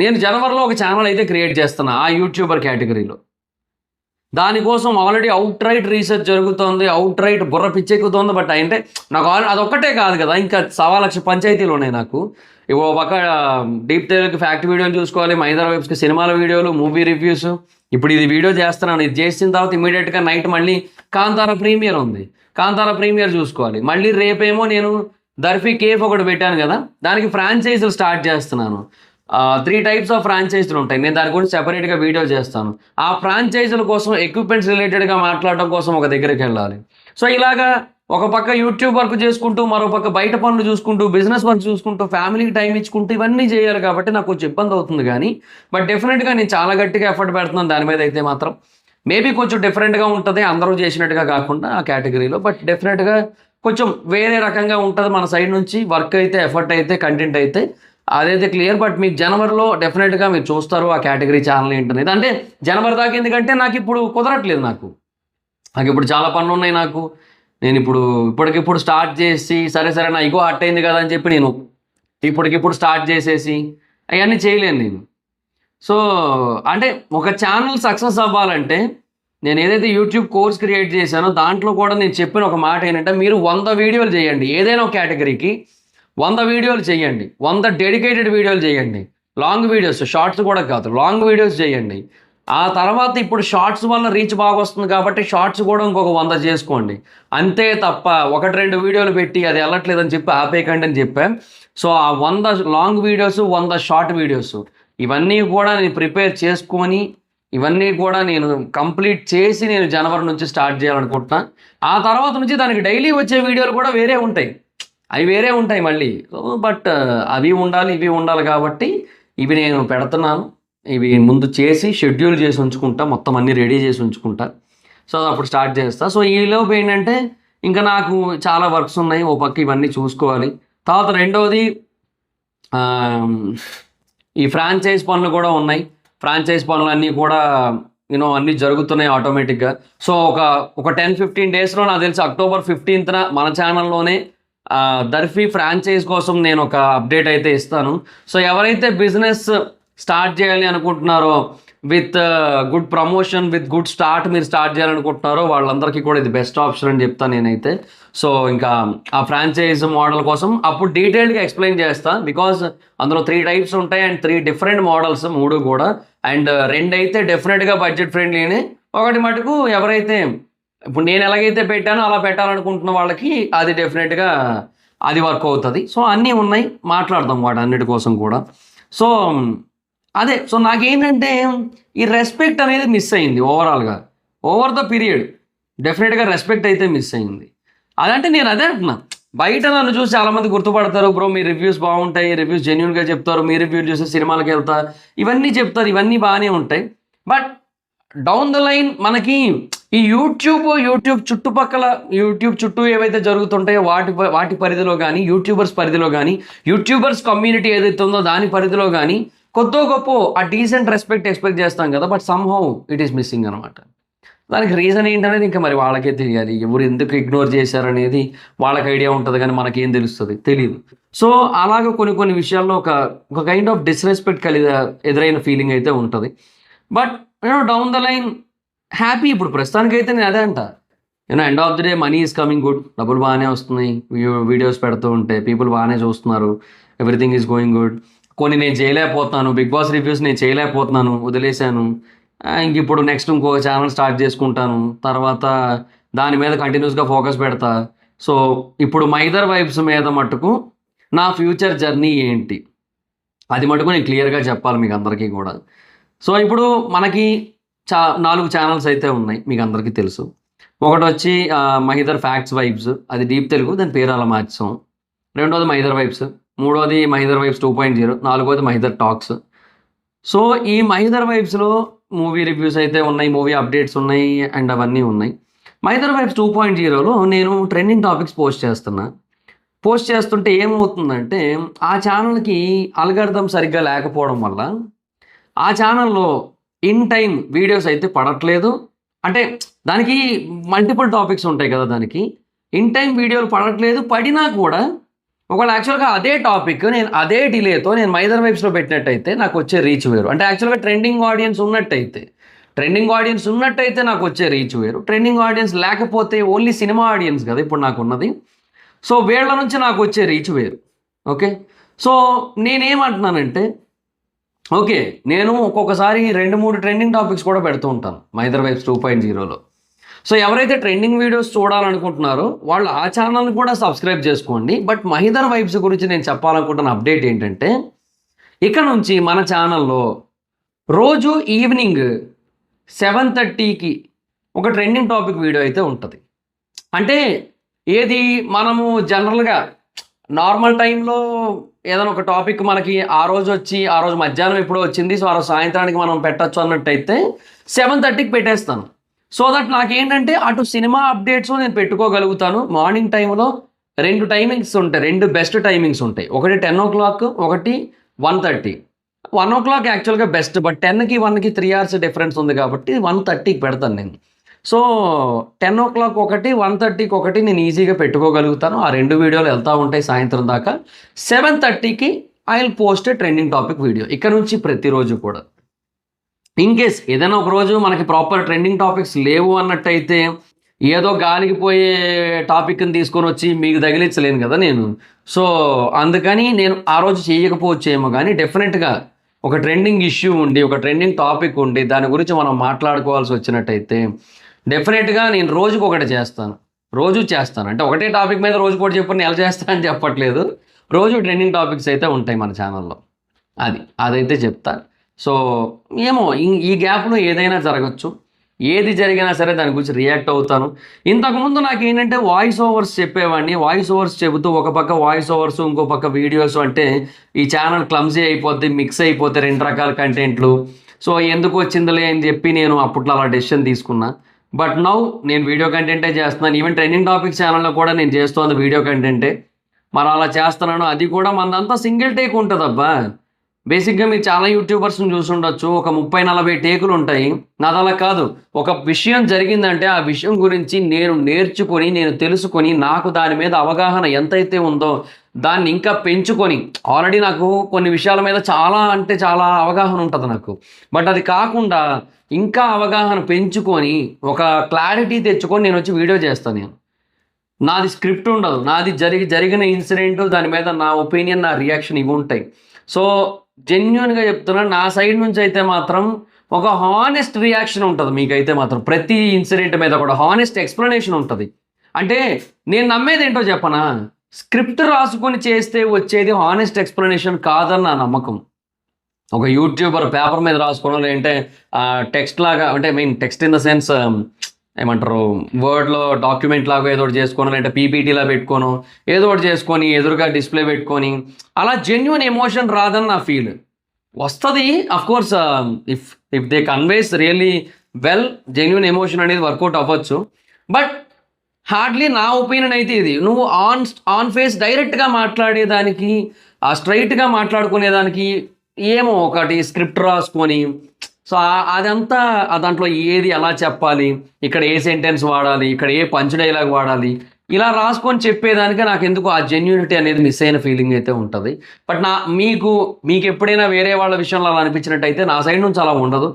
నేను జనవరిలో ఒక ఛానల్ అయితే క్రియేట్ చేస్తున్నా ఆ యూట్యూబర్ కేటగిరీలో. దానికోసం ఆల్రెడీ అవుట్ రైట్ రీసెర్చ్ జరుగుతోంది, అవుట్ రైట్ బుర్ర పిచ్చెక్కుతోంది. బట్ అంటే నాకు అదొక్కటే కాదు కదా, ఇంకా 1,00,000 పంచాయతీలు ఉన్నాయి నాకు. ఇవో పక్క డీప్ టైల్కి ఫ్యాక్ట్ వీడియోలు చూసుకోవాలి, మైదర్ వైబ్స్కి సినిమాల వీడియోలు, మూవీ రివ్యూస్. ఇప్పుడు ఇది వీడియో చేస్తున్నాను, ఇది చేసిన తర్వాత ఇమీడియట్గా నైట్ మళ్ళీ కాంతార ప్రీమియర్ ఉంది, కాంతార ప్రీమియర్ చూసుకోవాలి. మళ్ళీ రేపేమో నేను దర్ఫీ కేఫ్ ఒకటి పెట్టాను కదా, దానికి ఫ్రాంచైజీలు స్టార్ట్ చేస్తున్నాను. 3 types ఆఫ్ ఫ్రాంచైజీలు ఉంటాయి. నేను దాని గురించి సెపరేట్గా వీడియో చేస్తాను. ఆ ఫ్రాంచైజీల కోసం ఎక్విప్మెంట్స్ రిలేటెడ్గా మాట్లాడడం కోసం ఒక దగ్గరికి వెళ్ళాలి. సో ఇలాగా ఒక పక్క యూట్యూబ్ వర్క్ చేసుకుంటూ, మరో పక్క బయట పనులు చూసుకుంటూ, బిజినెస్ వర్క్ చూసుకుంటూ, ఫ్యామిలీకి టైం ఇచ్చుకుంటూ ఇవన్నీ చేయాలి. కాబట్టి నాకు కొంచెం ఇబ్బంది అవుతుంది. కానీ బట్ డెఫినెట్గా నేను చాలా గట్టిగా ఎఫర్ట్ పెడుతున్నాను దాని మీద అయితే మాత్రం. మేబీ కొంచెం డిఫరెంట్గా ఉంటుంది, అందరూ చేసినట్టుగా కాకుండా ఆ కేటగిరీలో. బట్ డెఫినెట్గా కొంచెం వేరే రకంగా ఉంటుంది మన సైడ్ నుంచి. వర్క్ అయితే, ఎఫర్ట్ అయితే, కంటెంట్ అయితే అదైతే క్లియర్. బట్ మీకు జనవరిలో డెఫినెట్గా మీరు చూస్తారు ఆ కేటగిరీ ఛానల్ ఏంటనేది. అంటే జనవరి దాకా, ఎందుకంటే నాకు ఇప్పుడు కుదరట్లేదు. నాకు ఇప్పుడు చాలా పనులు ఉన్నాయి. నేను ఇప్పటికిప్పుడు స్టార్ట్ చేసి సరే నా ఈగో హర్ట్ అయింది కదా అని చెప్పి నేను ఇప్పటికిప్పుడు స్టార్ట్ చేసేసి అవన్నీ చేయలేను నేను. సో అంటే ఒక ఛానల్ సక్సెస్ అవ్వాలంటే నేను ఏదైతే యూట్యూబ్ కోర్స్ క్రియేట్ చేశానో దాంట్లో కూడా నేను చెప్పిన ఒక మాట ఏంటంటే, మీరు 100 వీడియోలు చేయండి, ఏదైనా ఒక కేటగిరీకి 100 వీడియోలు చేయండి, 100 డెడికేటెడ్ వీడియోలు చేయండి. లాంగ్ వీడియోస్, షార్ట్స్ కూడా కాదు, లాంగ్ వీడియోస్ చేయండి. ఆ తర్వాత ఇప్పుడు షార్ట్స్ వల్ల రీచ్ బాగా వస్తుంది కాబట్టి షార్ట్స్ కూడా ఇంకొక 100 చేసుకోండి. అంతే తప్ప 1-2 వీడియోలు పెట్టి అది వెళ్ళట్లేదని చెప్పి ఆపేయకండి అని చెప్పాను. సో ఆ 100 లాంగ్ వీడియోస్, 100 షార్ట్ వీడియోస్, ఇవన్నీ కూడా నేను ప్రిపేర్ చేసుకొని, ఇవన్నీ కూడా నేను కంప్లీట్ చేసి నేను జనవరి నుంచి స్టార్ట్ చేయాలనుకుంటున్నాను. ఆ తర్వాత నుంచి దానికి డైలీ వచ్చే వీడియోలు కూడా వేరే ఉంటాయి, అవి వేరే ఉంటాయి మళ్ళీ. బట్ అవి ఉండాలి, ఇవి ఉండాలి కాబట్టి ఇవి నేను పెడుతున్నాను. ఇవి ముందు చేసి షెడ్యూల్ చేసి ఉంచుకుంటా, మొత్తం అన్నీ రెడీ చేసి ఉంచుకుంటా. సో అప్పుడు స్టార్ట్ చేస్తా. సో ఈలోపు ఏంటంటే ఇంకా నాకు చాలా వర్క్స్ ఉన్నాయి. ఓ పక్క ఇవన్నీ చూసుకోవాలి. తర్వాత రెండవది ఈ ఫ్రాంచైజ్ పనులు కూడా ఉన్నాయి. ఫ్రాంచైజ్ పనులన్నీ కూడా అన్నీ జరుగుతున్నాయి ఆటోమేటిక్గా. సో ఒక 10-15 డేస్లో నాకు తెలిసి October 15th మన ఛానల్లోనే దర్ఫీ ఫ్రాంచైజ్ కోసం నేను ఒక అప్డేట్ అయితే ఇస్తాను. సో ఎవరైతే బిజినెస్ స్టార్ట్ చేయాలి అనుకుంటున్నారో with good promotion, with good start మీరు స్టార్ట్ చేయాలనుకుంటున్నారో వాళ్ళందరికీ కూడా ఇది బెస్ట్ ఆప్షన్ అని చెప్తాను నేనైతే. సో ఇంకా ఆ ఫ్రాంచైజ్ మోడల్ కోసం అప్పుడు డీటెయిల్డ్గా ఎక్స్ప్లెయిన్ చేస్తాను. బికాజ్ అందులో 3 టైప్స్ ఉంటాయి అండ్ 3 డిఫరెంట్ మోడల్స్ 3 కూడా. అండ్ 2 అయితే డెఫినెట్గా బడ్జెట్ ఫ్రెండ్లీనే. ఒకటి మటుకు ఎవరైతే ఇప్పుడు నేను ఎలాగైతే పెట్టానో అలా పెట్టాలనుకుంటున్న వాళ్ళకి అది డెఫినెట్గా అది వర్క్ అవుతుంది. సో అన్నీ ఉన్నాయి, మాట్లాడదాం వాటి అన్నిటి కోసం కూడా. సో అదే. సో నాకేంటంటే ఈ రెస్పెక్ట్ అనేది మిస్ అయింది ఓవరాల్గా, ఓవర్ ద పీరియడ్ డెఫినెట్గా రెస్పెక్ట్ అయితే మిస్ అయింది. అదంటే నేను అదే అంటున్నా, బయట నన్ను చూసి చాలామంది గుర్తుపడతారు, బ్రో మీ రివ్యూస్ బాగుంటాయి, రివ్యూస్ జెన్యున్గా చెప్తారు, మీ రివ్యూ చూసి సినిమాలకు వెళ్తా, ఇవన్నీ చెప్తారు, ఇవన్నీ బాగానే ఉంటాయి. బట్ డౌన్ ద లైన్ మనకి ఈ యూట్యూబ్ చుట్టూ ఏవైతే జరుగుతుంటాయో వాటి పరిధిలో కానీ, యూట్యూబర్స్ పరిధిలో కానీ, యూట్యూబర్స్ కమ్యూనిటీ ఏదైతే ఉందో దాని పరిధిలో కానీ కొద్దో గొప్ప ఆ డీసెంట్ రెస్పెక్ట్ ఎక్స్పెక్ట్ చేస్తాం కదా. But somehow it is missing అనమాట. దానికి రీజన్ ఏంటనేది ఇంకా మరి వాళ్ళకే తెలియాలి. ఎవరు ఎందుకు ఇగ్నోర్ చేశారనేది వాళ్ళకి ఐడియా ఉంటుంది, కానీ మనకేం తెలుస్తుంది, తెలియదు. సో అలాగే కొన్ని విషయాల్లో ఒక కైండ్ ఆఫ్ డిస్రెస్పెక్ట్ ఎదురైన ఫీలింగ్ అయితే ఉంటుంది. But down the line happy. ఇప్పుడు ప్రస్తుతానికైతే నేను అదే అంట, end of the day money is coming good, డబ్బులు బాగానే వస్తున్నాయి, వీడియోస్ పెడుతూ ఉంటే పీపుల్ బాగానే చూస్తున్నారు, ఎవ్రీథింగ్ ఈజ్ గోయింగ్ గుడ్. కొన్ని నేను చేయలేకపోతున్నాను, బిగ్ బాస్ రివ్యూస్ నేను చేయలేకపోతున్నాను, వదిలేశాను. ఇంక ఇప్పుడు నెక్స్ట్ ఇంకో ఛానల్ స్టార్ట్ చేసుకుంటాను, తర్వాత దాని మీద కంటిన్యూస్గా ఫోకస్ పెడతా. సో ఇప్పుడు మైదర్ వైబ్స్ మీద మటుకు నా ఫ్యూచర్ జర్నీ ఏంటి అది మటుకు నేను క్లియర్గా చెప్పాలి మీకు అందరికీ కూడా. సో ఇప్పుడు మనకి 4 ఛానల్స్ అయితే ఉన్నాయి, మీకు అందరికీ తెలుసు. ఒకటి వచ్చి మహిదర్ ఫ్యాక్ట్స్ వైబ్స్, అది డీప్ తెలుగు, దాని పేరు అలా మార్చాం. రెండోది మహిదర్ వైబ్స్, మూడోది మహిదర్ వైబ్స్ 2.0, నాలుగోది మహిదర్ టాక్స్. సో ఈ మహిదర్ వైబ్స్లో మూవీ రివ్యూస్ అయితే ఉన్నాయి, మూవీ అప్డేట్స్ ఉన్నాయి అండ్ అవన్నీ ఉన్నాయి. మహిదర్ వైబ్స్ 2.0లో నేను ట్రెండింగ్ టాపిక్స్ పోస్ట్ చేస్తుంటే ఏమవుతుందంటే ఆ ఛానల్కి అల్గారిథం సరిగ్గా లేకపోవడం వల్ల ఆ ఛానల్లో ఇన్ టైం వీడియోస్ అయితే పడట్లేదు. అంటే దానికి మల్టిపుల్ టాపిక్స్ ఉంటాయి కదా, దానికి ఇన్ టైం వీడియోలు పడట్లేదు. పడినా కూడా ఒకవేళ యాక్చువల్గా అదే టాపిక్ నేను అదే డిలేతో నేను మైదర్ వైబ్స్లో పెట్టినట్టయితే నాకు వచ్చే రీచ్ వేరు. అంటే యాక్చువల్గా ట్రెండింగ్ ఆడియన్స్ ఉన్నట్టయితే నాకు వచ్చే రీచ్ వేరు. ట్రెండింగ్ ఆడియన్స్ లేకపోతే ఓన్లీ సినిమా ఆడియన్స్ కదా ఇప్పుడు నాకు ఉన్నది. సో వీళ్ళ నుంచి నాకు వచ్చే రీచ్ వేరు. ఓకే, సో నేనేమంటున్నానంటే ఓకే, నేను ఒక్కొక్కసారి 2-3 ట్రెండింగ్ టాపిక్స్ కూడా పెడుతూ ఉంటాను మైదర్ వైబ్స్ 2.0లో. సో ఎవరైతే ట్రెండింగ్ వీడియోస్ చూడాలనుకుంటున్నారో వాళ్ళు ఆ ఛానల్ని కూడా సబ్స్క్రైబ్ చేసుకోండి. బట్ మహిదర్ వైబ్స్ గురించి నేను చెప్పాలనుకుంటున్న అప్డేట్ ఏంటంటే ఇక నుంచి మన ఛానల్లో రోజు ఈవినింగ్ 7:30కి ఒక ట్రెండింగ్ టాపిక్ వీడియో అయితే ఉంటుంది. అంటే ఏది మనము జనరల్గా నార్మల్ టైంలో ఏదైనా ఒక టాపిక్ మనకి ఆ రోజు మధ్యాహ్నం ఎప్పుడో వచ్చింది, సో ఆ రోజు సాయంత్రానికి మనం పెట్టచ్చు అన్నట్టయితే 7:30కి పెట్టేస్తాను. సో దట్ నాకేంటంటే అటు సినిమా అప్డేట్స్ నేను పెట్టుకోగలుగుతాను. మార్నింగ్ టైంలో 2 టైమింగ్స్ ఉంటాయి, 2 బెస్ట్ టైమింగ్స్ ఉంటాయి. ఒకటి 10 o'clock, ఒకటి 1:30. 1 o'clock యాక్చువల్గా బెస్ట్, బట్ 10కి 1కి 3 hours డిఫరెన్స్ ఉంది కాబట్టి 1:30కి పెడతాను నేను. సో 10 o'clock ఒకటి, 1:30కి ఒకటి నేను ఈజీగా పెట్టుకోగలుగుతాను. ఆ 2 వీడియోలు వెళ్తూ ఉంటాయి సాయంత్రం దాకా. 7:30కి I will post trending topic video ఇక్కడ నుంచి ప్రతిరోజు కూడా. ఇన్ కేస్ ఏదైనా ఒక రోజు మనకి ప్రాపర్ ట్రెండింగ్ టాపిక్స్ లేవు అన్నట్టయితే ఏదో గాలికి పోయే టాపిక్ని తీసుకొని వచ్చి మీకు తగిలించలేను కదా నేను. సో అందుకని నేను ఆ రోజు చేయకపోవచ్చేమో, కానీ డెఫినెట్గా ఒక ట్రెండింగ్ ఇష్యూ ఉండి, ఒక ట్రెండింగ్ టాపిక్ ఉండి దాని గురించి మనం మాట్లాడుకోవాల్సి వచ్చినట్టయితే డెఫినెట్గా నేను రోజుకు ఒకటి చేస్తాను. అంటే ఒకటే టాపిక్ మీద రోజు కూడా చెప్పి నెల చేస్తానని చెప్పట్లేదు. రోజు ట్రెండింగ్ టాపిక్స్ అయితే ఉంటాయి మన ఛానల్లో, అదైతే చెప్తా. సో ఏమో ఈ గ్యాప్లో ఏదైనా జరగచ్చు, ఏది జరిగినా సరే దాని గురించి రియాక్ట్ అవుతాను. ఇంతకుముందు నాకు ఏంటంటే వాయిస్ ఓవర్స్ చెప్పేవాడిని, వాయిస్ ఓవర్స్ చెబుతూ ఒక పక్క వాయిస్ ఓవర్స్ ఇంకో పక్క వీడియోస్, అంటే ఈ ఛానల్ క్లమ్జీ అయిపోద్ది, మిక్స్ అయిపోతే 2 రకాల కంటెంట్లు. సో ఎందుకు వచ్చిందిలే అని చెప్పి నేను అప్పట్లో అలా డెసిషన్ తీసుకున్నా. బట్ నౌ నేను వీడియో కంటెంటే చేస్తున్నాను. ఈవెన్ ట్రెండింగ్ టాపిక్ ఛానల్లో కూడా నేను చేస్తుంది వీడియో కంటెంటే. మరి అలా చేస్తున్నాను, అది కూడా మనదంతా సింగిల్ టేక్ ఉంటుంది అబ్బా. బేసిక్గా మీరు చాలా యూట్యూబర్స్ని చూసుండొచ్చు, ఒక 30-40 టేకులు ఉంటాయి. నాది అలా కాదు. ఒక విషయం జరిగిందంటే ఆ విషయం గురించి నేను నేర్చుకొని, నేను తెలుసుకొని, నాకు దాని మీద అవగాహన ఎంతైతే ఉందో దాన్ని ఇంకా పెంచుకొని, ఆల్రెడీ నాకు కొన్ని విషయాల మీద చాలా అంటే చాలా అవగాహన ఉంటుంది నాకు. బట్ అది కాకుండా ఇంకా అవగాహన పెంచుకొని, ఒక క్లారిటీ తెచ్చుకొని నేనొచ్చి వీడియో చేస్తాను నేను. నాది స్క్రిప్ట్ ఉండదు. నాది జరిగిన ఇన్సిడెంట్, దాని మీద నా ఒపీనియన్, నా రియాక్షన్ ఇవి ఉంటాయి. సో జెన్యూన్‌గా చెప్తున్నా, నా సైడ్ నుంచి అయితే మాత్రం ఒక హానెస్ట్ రియాక్షన్ ఉంటది మీకైతే మాత్రం. ప్రతి ఇన్సిడెంట్ మీద కూడా హానెస్ట్ ఎక్స్‌ప్లనేషన్ ఉంటది. అంటే నేను నమ్మేదేంటో చెప్పనా? స్క్రిప్ట్ రాసుకొని చేస్తే వచ్చేది హానెస్ట్ ఎక్స్‌ప్లనేషన్ కాదని నా నమ్మకం. ఒక యూట్యూబర్ పేపర్ మీద రాసుకోవడం, లేదంటే టెక్స్ట్ లాగా, అంటే టెక్స్ట్ ఇన్ ద సెన్స్ ఏమంటారు, వర్డ్‌లో డాక్యుమెంట్ లాగా ఏదో ఒకటి చేసుకోనో, లేదంటే పీపీటీలా పెట్టుకోనో, ఏదో ఒకటి చేసుకొని ఎదురుగా డిస్‌ప్లే పెట్టుకొని, అలా జెన్యూన్ ఎమోషన్ రాదని నా ఫీల్. వస్తది of course, if if they conveys really well, genuine emotion అనేది వర్కౌట్ అవ్వచ్చు. బట్ హార్డ్లీ నా ఒపీనియన్ అయితే ఇది. నువ్వు ఆన్ ఫేస్ డైరెక్ట్‌గా మాట్లాడేదానికి, స్ట్రెయిట్‌గా మాట్లాడుకునేదానికి ఏమో ఒకటి స్క్రిప్ట్ రాసుకొని, సో అదంతా దాంట్లో ఏది ఎలా చెప్పాలి, ఇక్కడ ఏ సెంటెన్స్ వాడాలి, ఇక్కడ ఏ పంచ్ డైలాగ్ వాడాలి, ఇలా రాసుకొని చెప్పేదానికే నాకెందుకు ఆ జెన్యూనిటీ అనేది మిస్ అయిన ఫీలింగ్ అయితే ఉంటుంది. బట్ మీకు ఎప్పుడైనా వేరే వాళ్ళ విషయంలో అలా అనిపించినట్టయితే నా సైడ్ నుంచి అలా ఉండదు.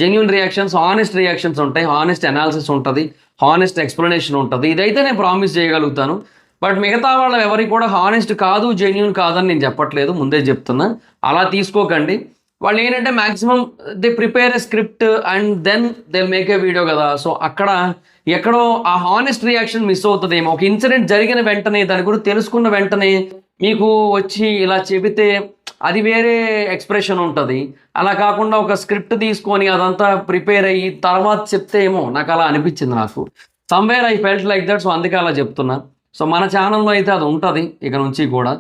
జెన్యూన్ రియాక్షన్స్, హానెస్ట్ రియాక్షన్స్ ఉంటాయి, హానెస్ట్ అనాలిసిస్ ఉంటుంది, హానెస్ట్ ఎక్స్‌ప్లనేషన్ ఉంటుంది. ఇదైతే నేను ప్రామిస్ చేయగలుగుతాను. బట్ మిగతా వాళ్ళ ఎవరికి కూడా హానెస్ట్ కాదు, జెన్యూన్ కాదని నేను చెప్పట్లేదు, ముందే చెప్తున్నా. అలా తీసుకోకండి. వాళ్ళు ఏంటంటే maximum they prepare a script and then they make a video కదా. సో అక్కడ ఎక్కడో ఆ హానెస్ట్ రియాక్షన్ మిస్ అవుతుందేమో. ఒక ఇన్సిడెంట్ జరిగిన వెంటనే, దాని గురించి తెలుసుకున్న వెంటనే మీకు వచ్చి ఇలా చెబితే అది వేరే ఎక్స్ప్రెషన్ ఉంటుంది. అలా కాకుండా ఒక స్క్రిప్ట్ తీసుకొని అదంతా ప్రిపేర్ అయ్యి తర్వాత చెప్తే ఏమో నాకు అలా అనిపించింది. నాకు somewhere I felt like that. So అందుకే అలా చెప్తున్నా. సో మన ఛానల్లో అయితే అది ఉంటుంది ఇక నుంచి కూడా.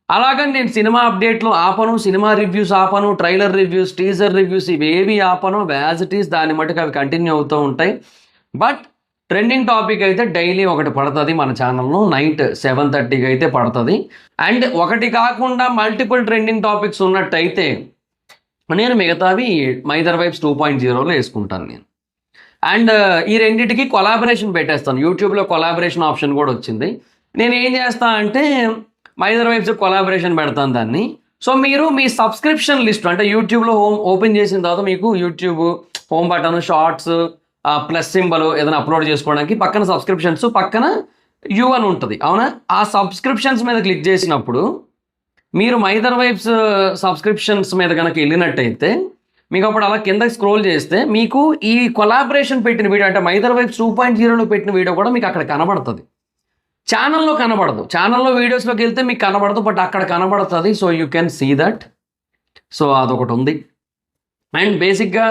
అలాగని నేను సినిమా అప్డేట్లు ఆపను, సినిమా రివ్యూస్ ఆపను, ట్రైలర్ రివ్యూస్, టీజర్ రివ్యూస్ ఇవేవి ఆపను. యాజ్ ఇట్ ఈస్ దాని మటుకు అవి కంటిన్యూ అవుతూ ఉంటాయి. బట్ ట్రెండింగ్ టాపిక్ అయితే డైలీ ఒకటి పడుతుంది మన ఛానల్లో. నైట్ 7:30కి అయితే పడుతుంది. అండ్ ఒకటి కాకుండా మల్టిపుల్ ట్రెండింగ్ టాపిక్స్ ఉన్నట్టయితే నేను మిగతావి మైదర్ వైబ్స్ 2.0లో వేసుకుంటాను నేను. అండ్ ఈ రెండింటికి కొలాబరేషన్ పెట్టేస్తాను. యూట్యూబ్లో కొలాబరేషన్ ఆప్షన్ కూడా వచ్చింది. నేను ఏం చేస్తా అంటే మైదర్ వైబ్స్ కొలాబరేషన్ పెడతాను దాన్ని. సో మీరు మీ సబ్స్క్రిప్షన్ లిస్ట్, అంటే యూట్యూబ్లో ఓపెన్ చేసిన తర్వాత మీకు YouTube home button, shorts, plus symbol ఏదైనా అప్లోడ్ చేసుకోవడానికి పక్కన సబ్స్క్రిప్షన్స్, పక్కన యూ అని ఉంటుంది, అవునా? ఆ సబ్స్క్రిప్షన్స్ మీద క్లిక్ చేసినప్పుడు మీరు మైదర్ వైబ్స్ సబ్స్క్రిప్షన్స్ మీద కనుక వెళ్ళినట్టయితే మీకు అప్పుడు అలా కిందకి స్క్రోల్ చేస్తే మీకు ఈ కొలాబరేషన్ పెట్టిన వీడియో, అంటే మైదర్ వైబ్స్ 2.0లో పెట్టిన వీడియో కూడా మీకు అక్కడ కనబడుతుంది. ఛానల్లో కనబడదు. ఛానల్లో వీడియోస్లోకి వెళ్తే మీకు కనబడదు, బట్ అక్కడ కనబడుతుంది. So you can see that. So అదొకటి ఉంది. అండ్ బేసిక్గా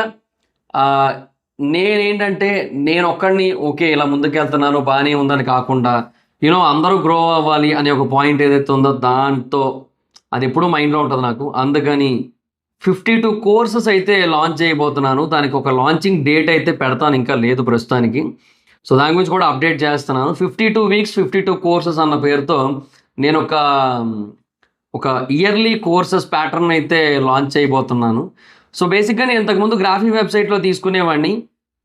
నేనేంటంటే నేను ఒక్కడిని ఓకే ఇలా ముందుకెళ్తున్నాను బాగానే ఉందని కాకుండా, అందరూ గ్రో అవ్వాలి అనే ఒక పాయింట్ ఏదైతే ఉందో దాంతో అది ఎప్పుడూ మైండ్లో ఉంటుంది నాకు. అందుకని 52 కోర్సెస్ అయితే లాంచ్ చేయబోతున్నాను. దానికి ఒక లాంచింగ్ డేట్ అయితే పెడతాను, ఇంకా లేదు ప్రస్తుతానికి. సో దాని గురించి కూడా అప్డేట్ చేస్తున్నాను. 52 వీక్స్ 52 కోర్సెస్ అన్న పేరుతో నేను ఒక ఇయర్లీ కోర్సెస్ ప్యాటర్న్ అయితే లాంచ్ చేయబోతున్నాను. సో బేసిక్గా నేను ఇంతకుముందు గ్రాఫిక్ వెబ్సైట్లో తీసుకునేవాడిని.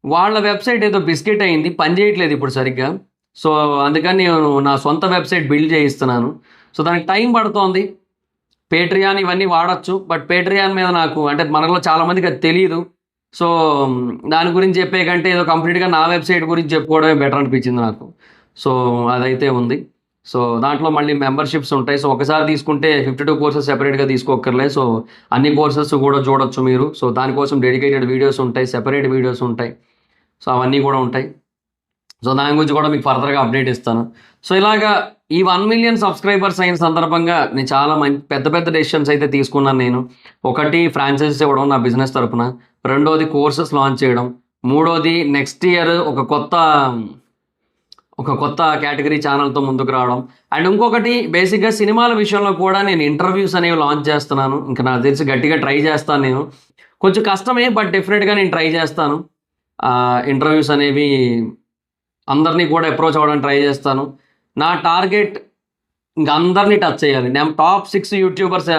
వాళ్ళ వెబ్సైట్ ఏదో బిస్కెట్ అయింది, పని చేయట్లేదు ఇప్పుడు సరిగ్గా. సో అందుకని నేను నా సొంత వెబ్సైట్ బిల్డ్ చేయిస్తున్నాను. సో దానికి టైం పడుతోంది. పేట్రియాన్ ఇవన్నీ వాడచ్చు, బట్ పేట్రియాన్ మీద నాకు, అంటే మనలో చాలామందికి అది తెలియదు. సో దాని గురించి చెప్పే కంటే ఏదో కంప్లీట్గా నా వెబ్సైట్ గురించి చెప్పుకోవడమే బెటర్ అనిపించింది నాకు. సో అదైతే ఉంది. సో దాంట్లో మళ్ళీ మెంబర్షిప్స్ ఉంటాయి. సో ఒకసారి తీసుకుంటే 52 కోర్సెస్ సెపరేట్గా తీసుకోక్కర్లేదు. సో అన్ని కోర్సెస్ కూడా చూడొచ్చు మీరు. సో దానికోసం డెడికేటెడ్ వీడియోస్ ఉంటాయి, సెపరేట్ వీడియోస్ ఉంటాయి. సో అవన్నీ కూడా ఉంటాయి. సో దాని గురించి కూడా మీకు ఫర్దర్గా అప్డేట్ ఇస్తాను. సో ఇలాగా ఈ 1 మిలియన్ సబ్స్క్రైబర్స్ అయిన సందర్భంగా నేను చాలా పెద్ద పెద్ద డెసిషన్స్ అయితే తీసుకున్నాను నేను. ఒకటి ఫ్రాంచైజీస్ ఇవ్వడం నా బిజినెస్ తరపున, రెండోది కోర్సెస్ లాంచ్ చేయడం, మూడోది నెక్స్ట్ ఇయర్ ఒక కొత్త కేటగిరీ ఛానల్తో ముందుకు రావడం, అండ్ ఇంకొకటి బేసిక్గా సినిమాల విషయంలో కూడా నేను ఇంటర్వ్యూస్ అనేవి లాంచ్ చేస్తున్నాను. ఇంకా నాకు తెలిసి గట్టిగా ట్రై చేస్తాను నేను. కొంచెం కష్టమే, బట్ డెఫినెట్గా నేను ట్రై చేస్తాను. ఇంటర్వ్యూస్ అనేవి అందరినీ కూడా అప్రోచ్ అవ్వడానికి ట్రై చేస్తాను. నా టార్గెట్ ఇంక అందరినీ టచ్ చేయాలి. నేను టాప్ 6 యూట్యూబర్స్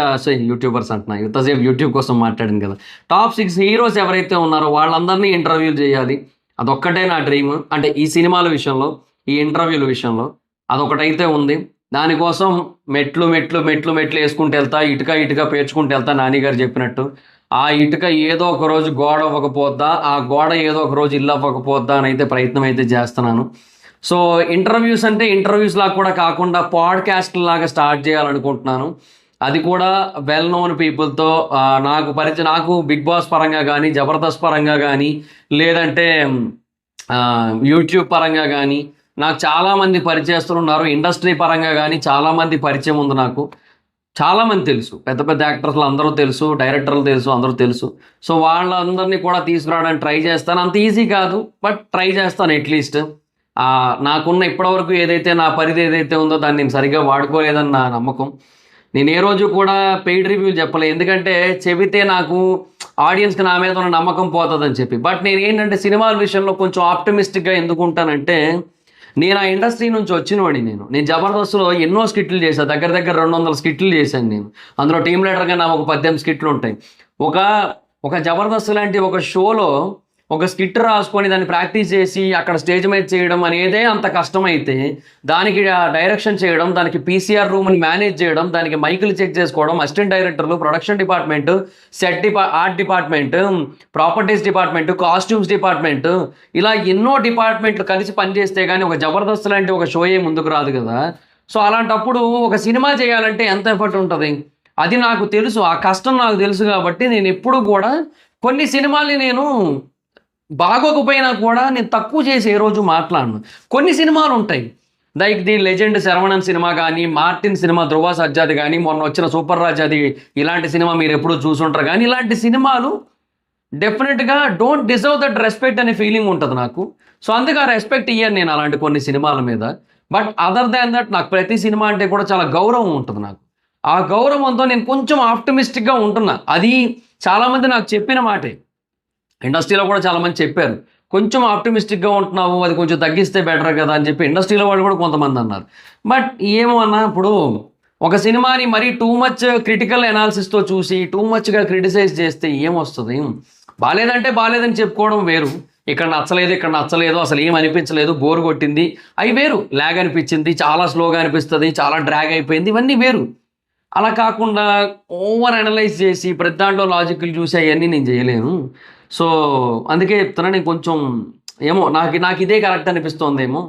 అంటున్నా. ఇంతసేపు యూట్యూబ్ కోసం మాట్లాడాను కదా! టాప్ 6 హీరోస్ ఎవరైతే ఉన్నారో వాళ్ళందరినీ ఇంటర్వ్యూలు చేయాలి. అదొక్కటే నా డ్రీమ్. అంటే ఈ సినిమాల విషయంలో, ఈ ఇంటర్వ్యూల విషయంలో అదొకటైతే ఉంది. దానికోసం మెట్లు ఏసుకుంటూ ఎళ్తా. ఇటుక పేర్చుకుంటూ ఎళ్తా నాని గారు చెప్పినట్టు. ఆ ఇటుక ఏదో ఒక రోజు గోడ అవ్వకపోద్దా? ఆ గోడ ఏదో ఒక రోజు ఇల్లు అవ్వకపోద్దా? అనైతే ప్రయత్నం అయితే చేస్తున్నాను. సో, ఇంటర్వ్యూస్ అంటే ఇంటర్వ్యూస్‌లాగా కూడా కాకుండా పాడ్‌కాస్ట్‌లాగా స్టార్ట్ చేయాలనుకుంటున్నాను. అది కూడా వెల్ నోన్ పీపుల్‌తో నాకు 'బిగ్ బాస్' పరంగా గానీ, 'జబర్దస్త్' పరంగా గానీ, లేదంటే యూట్యూబ్ పరంగా గానీ, నాకు చాలామంది పరిచయస్తులున్నారు. ఇండస్ట్రీ పరంగా గానీ చాలామంది పరిచయం ఉంది నాకు. చాలామంది తెలుసు. పెద్ద పెద్ద యాక్టర్స్‌లు అందరూ తెలుసు. డైరెక్టర్లు తెలుసు. అందరూ తెలుసు. సో, వాళ్ళందరినీ కూడా తీసుకురావడానికి ట్రై చేస్తాను. అంత ఈజీ కాదు. బట్ ట్రై చేస్తాను అట్‌లీస్ట్. నాకున్న ఇప్పటివరకు ఏదైతే నా పరిధి ఏదైతే ఉందో దాన్ని నేను సరిగ్గా వాడుకోలేదని నా నమ్మకం. నేను ఏ రోజు కూడా పెయిడ్ రివ్యూలు చెప్పలే. ఎందుకంటే చెబితే నాకు ఆడియన్స్‌కి నా మీద ఉన్న నమ్మకం పోతదని చెప్పి. బట్ నేనేంటంటే సినిమాల విషయంలో కొంచెం ఆప్టిమిస్టిక్‌గా ఎందుకుంటానంటే, నేను ఆ ఇండస్ట్రీ నుంచి వచ్చినోడిని నేను. నేను 'జబర్దస్త్‌లో' ఎన్నో స్కిట్‌లు చేశా. దగ్గర దగ్గర 200 స్కిట్‌లు చేశాను నేను. అందులో టీమ్ లీడర్‌గా నాకు ఒక 18 స్కిట్‌లుంటాయి. ఒక ఒక 'జబర్దస్త్' లాంటి ఒక షోలో ఒక స్కిట్ రాసుకొని దాన్ని ప్రాక్టీస్ చేసి అక్కడ స్టేజ్ మీద చేయడం అనేదే అంత కష్టమైతే, దానికి డైరెక్షన్ చేయడం, దానికి పీసీఆర్ రూమ్‌ని మేనేజ్ చేయడం, దానికి మైకులు చెక్ చేసుకోవడం, అసిస్టెంట్ డైరెక్టర్లు, production department, art department, properties department, costumes department, ఇలా ఎన్నో డిపార్ట్‌మెంట్లు కలిసి పనిచేస్తే గానీ ఒక 'జబర్దస్త్' లాంటి ఒక షోయే ముందుకు రాదు కదా! సో, అలాంటప్పుడు ఒక సినిమా చేయాలంటే ఎంత ఎఫర్ట్ ఉంటది? అది నాకు తెలుసు. ఆ కష్టం నాకు తెలుసు కాబట్టి నేనెప్పుడు కూడా కొన్ని సినిమాల్ని నేను బాగోకపోయినా కూడా నేను తక్కువ చేసి ఏ రోజు మాట్లాడను. కొన్ని సినిమాలుంటాయి. Like 'the legend' Saravanan cinema గానీ, 'మార్టిన్' సినిమా 'ధ్రువ సజ్జాది' గానీ, మొన్న వచ్చిన 'సూపర్ రాజ్' అది ఇలాంటి సినిమా మీరెప్పుడూ చూసుంటరు గానీ, ఇలాంటి సినిమాలు డెఫినిట్‌గా డోంట్ డిజర్వ్ దట్ రెస్పెక్ట్ అనే ఫీలింగ్ ఉంటది నాకు. సో, అందుకే ఆ రెస్పెక్ట్ ఇయ్యను నేను అలాంటి కొన్ని సినిమాల మీద. బట్ అదర్ దాన్ దట్ నాకు ప్రతి సినిమా అంటే కూడా చాలా గౌరవం ఉంటది నాకు. ఆ గౌరవంతో నేను కొంచెం ఆప్టిమిస్టిక్‌గా ఉంటున్నా. అది చాలామంది నాకు చెప్పిన మాటే. ఇండస్ట్రీలో కూడా చాలామంది చెప్పారు. కొంచెం ఆప్టిమిస్టిక్‌గా ఉంటున్నావు. అది కొంచెం తగ్గిస్తే బెటర్ కదా! అని చెప్పి ఇండస్ట్రీలో వాళ్ళు కూడా కొంతమంది అన్నారు. బట్ ఏమో అన్నా ఇప్పుడు ఒక సినిమాని మరీ టూ మచ్ క్రిటికల్ అనాలిసిస్‌తో చూసి, టూ మచ్‌గా క్రిటిసైజ్ చేస్తే ఏమొస్తది? బాలేదంటే బాలేదని చెప్పుకోవడం వేరు. ఇక్కడ నచ్చలేదు, ఇక్కడ నచ్చలేదు, అసలు ఏం అనిపించలేదు, బోర్ కొట్టింది. అయి వేరు. లాగ్ అనిపించింది, చాలా స్లోగా అనిపిస్తది, చాలా డ్రాగ్ అయిపోయింది. ఇవన్నీ వేరు. అలా కాకుండా ఓవర్ అనలైజ్ చేసి ప్రతి దాంట్లో లాజిక్‌లు చూసి అయన్నీ నేను చేయలేను. సో, అందుకే చెప్తున్నా నేను కొంచెం ఏమో నాకిదే కరెక్ట్ అనిపిస్తోందేమో.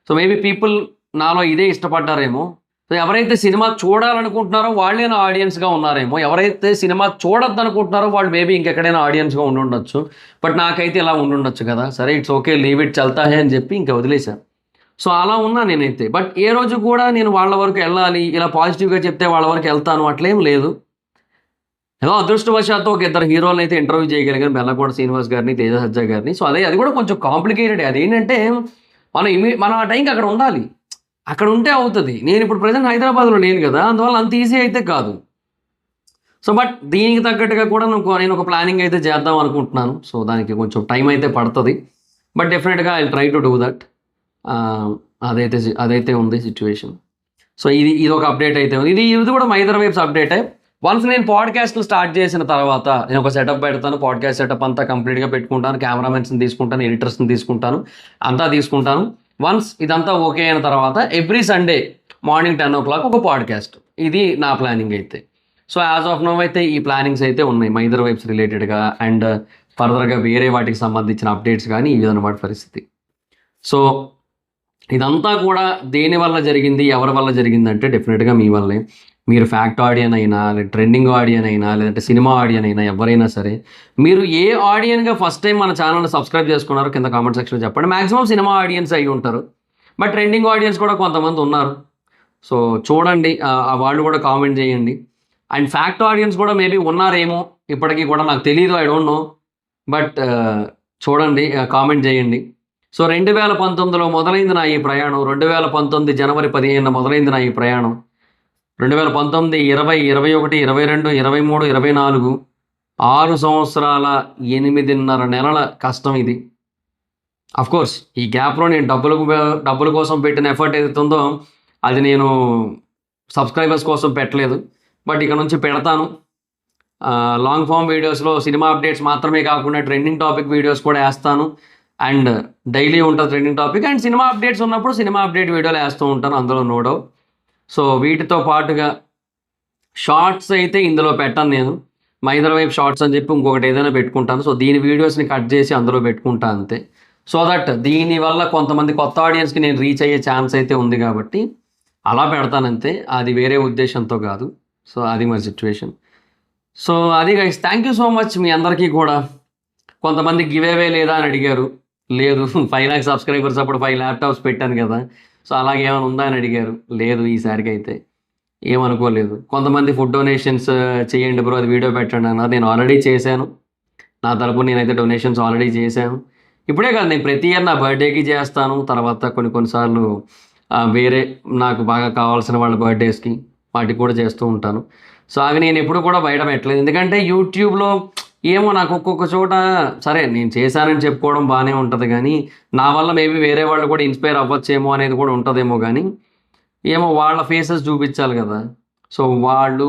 సో, మేబీ పీపుల్ నాలో ఇదే ఇష్టపడ్డారేమో. సో, ఎవరైతే సినిమా చూడాలనుకుంటున్నారో వాళ్ళే నా ఆడియన్స్‌గా ఉన్నారేమో. ఎవరైతే సినిమా చూడొద్దనుకుంటున్నారో వాళ్ళు మేబీ ఇంకెక్కడైనా ఆడియన్స్‌గా ఉండుండొచ్చు. బట్ నాకైతే ఇలా ఉండుండొచ్చు కదా! సరే ఇట్స్ ఓకే లీవ్ ఇట్ చల్తా హై అని చెప్పి ఇంక వదిలేసా. సో, అలా ఉన్నా నేనైతే. బట్ ఏ రోజు కూడా నేను వాళ్ళ వరకు ఎళ్ళాలి, ఇలా పాజిటివ్‌గా చెప్తే వాళ్ళ వరకు ఎళ్తాను అట్లేం లేదు. ఏదో అదృష్టవశాత్తు ఒక ఇద్దరు హీరోలనైతే ఇంటర్వ్యూ చేయగలిగాను. బెల్లకోట శ్రీనివాస్ గారిని, తేజ సజ్జా గారిని. సో, అది కూడా కొంచెం కాంప్లికేటెడే. అదేంటంటే మనం ఆ టైంకి అక్కడ ఉండాలి. అక్కడ ఉంటే అవుతది. నేనిప్పుడు ప్రెజెంట్ హైదరాబాద్‌లో లేను గదా! అందువల్ల అంత ఈజీ అయితే కాదు. సో, బట్ దీనికి తగ్గట్టుగా కూడా నేనొక ప్లానింగ్ అయితే చేద్దాం అనుకుంటున్నాను. సో, దానికి కొంచెం టైం అయితే పడతది. బట్ డెఫినిట్‌గా I will try to do that. ఆహ్, అదైతే ఉంది సిట్యుయేషన్. సో, ఇదొక అప్డేట్ అయితే ఉంది. ఇది కూడా మా ఇద్దరి వైప్స్ అప్డేటే. వన్స్ నేను పాడ్‌కాస్ట్‌లు స్టార్ట్ చేసిన తర్వాత నేనొక సెటప్ పెడతాను. పాడ్‌కాస్ట్ సెటప్ అంతా కంప్లీట్‌గా పెట్టుకుంటాను. కెమెరామెన్స్‌ని తీసుకుంటాను. ఎడిటర్స్‌ని తీసుకుంటాను. అంతా తీసుకుంటాను. వన్స్ ఇదంతా ఓకే అయిన తర్వాత ఎవ్రీ సండే మార్నింగ్ 10:00 ఒక పాడ్‌కాస్ట్. ఇది నా ప్లానింగ్ అయితే. సో, యాస్ ఆఫ్ నౌ అయితే ఈ ప్లానింగ్స్ అయితే ఉన్నాయి. మా ఇద్దరి వైప్స్ రిలేటెడ్‌గా అండ్ ఫర్దర్‌గా వేరే వాటికి సంబంధించిన అప్డేట్స్ గానీ ఇదనమాట పరిస్థితి. సో, ఇదంతా కూడా దేని వల్ల జరిగింది? ఎవరి వల్ల జరిగిందంటే డెఫినిట్‌గా మీ వల్లే. మీరు ఫ్యాక్ట్ ఆడియన్ అయినా, లేదా ట్రెండింగ్ ఆడియన్ అయినా, లేదంటే సినిమా ఆడియన్ అయినా ఎవరైనా సరే, మీరు ఏ ఆడియన్‌గా ఫస్ట్ టైమ్ మన ఛానెల్‌ని సబ్స్క్రైబ్ చేసుకున్నారో కింద కామెంట్ సెక్షన్‌లో చెప్పండి. మాక్సిమం సినిమా ఆడియన్స్ అయ్యి ఉంటారు. బట్ ట్రెండింగ్ ఆడియన్స్ కూడా కొంతమంది ఉన్నారు. సో, చూడండి వాళ్ళు కూడా కామెంట్ చేయండి. అండ్ ఫ్యాక్ట్ ఆడియన్స్ కూడా మేబీ ఉన్నారేమో ఇప్పటికి కూడా నాకు తెలీదు. I don't know. బట్ చూడండి కామెంట్ చేయండి. సో, 2019లో మొదలైంది నా ఈ ప్రయాణం. 2019 జనవరి 15న మొదలైంది నా ఈ ప్రయాణం. 2019, 20, 21, 22, 23, 24 6 సంవత్సరాల 8.5 నెలల కష్టం ఇది. అఫ్‌కోర్స్ ఈ గ్యాప్‌లో నేను డబ్బుల కోసం పెట్టిన ఎఫర్ట్ ఏదైతే ఉందో అది నేను సబ్స్క్రైబర్స్ కోసం పెట్టలేదు, బట్ ఇక నుంచి పెడతాను. లాంగ్ ఫామ్ వీడియోస్లో సినిమా అప్డేట్స్ మాత్రమే కాకుండా ట్రెండింగ్ టాపిక్ వీడియోస్ కూడా వేస్తాను. అండ్ డైలీ ఉంటుంది trending topic, and cinema updates ఉన్నప్పుడు సినిమా అప్డేట్ వీడియోలు వేస్తూ ఉంటాను, అందులో నో డౌట్. సో వీటితో పాటుగా షార్ట్స్ అయితే ఇందులో పెట్టను నేను. మైదర్ వైపు షార్ట్స్ అని చెప్పి ఇంకొకటి ఏదైనా పెట్టుకుంటాను. సో దీని వీడియోస్ని కట్ చేసి అందులో పెట్టుకుంటాను అంతే. సో దట్ దీనివల్ల కొంతమంది కొత్త ఆడియన్స్కి నేను రీచ్ అయ్యే ఛాన్స్ అయితే ఉంది కాబట్టి అలా పెడతానంతే, అది వేరే ఉద్దేశంతో కాదు. సో అది మరి సిచ్యువేషన్. సో అది guys, thank you so much మీ అందరికీ కూడా. కొంతమంది గివ్ అవే లేదా అని అడిగారు. లేదు, 5 lakhs సబ్స్క్రైబర్స్ అప్పుడు 5 ల్యాప్టాప్స్ పెట్టాను కదా, సో అలాగే ఏమైనా ఉందా అని అడిగారు. లేదు, ఈసారికి అయితే ఏమనుకోలేదు. కొంతమంది ఫుడ్ డొనేషన్స్ చేయండి బ్రో, అది వీడియో పెట్టండి అన్నారు. నేను ఆల్రెడీ చేశాను, నా తరపున నేనైతే డొనేషన్స్ ఆల్రెడీ చేశాను. ఇప్పుడే కాదు, నేను ప్రతి ఇయర్ నా బర్త్డేకి చేస్తాను. తర్వాత కొన్నిసార్లు వేరే నాకు బాగా కావాల్సిన వాళ్ళ బర్త్డేస్కి వాటికి కూడా చేస్తూ ఉంటాను. సో అవి నేను ఎప్పుడు కూడా బయట పెట్టలేదు, ఎందుకంటే యూట్యూబ్లో ఏమో నాకు ఒక్కొక్క చోట సరే నేను చేశానని చెప్పుకోవడం బాగానే ఉంటుంది, కానీ నా వల్ల మేబీ వేరే వాళ్ళు కూడా ఇన్స్పైర్ అవ్వచ్చేమో అనేది కూడా ఉంటుందేమో, కానీ ఏమో వాళ్ళ ఫేసెస్ చూపించాలి కదా. సో వాళ్ళు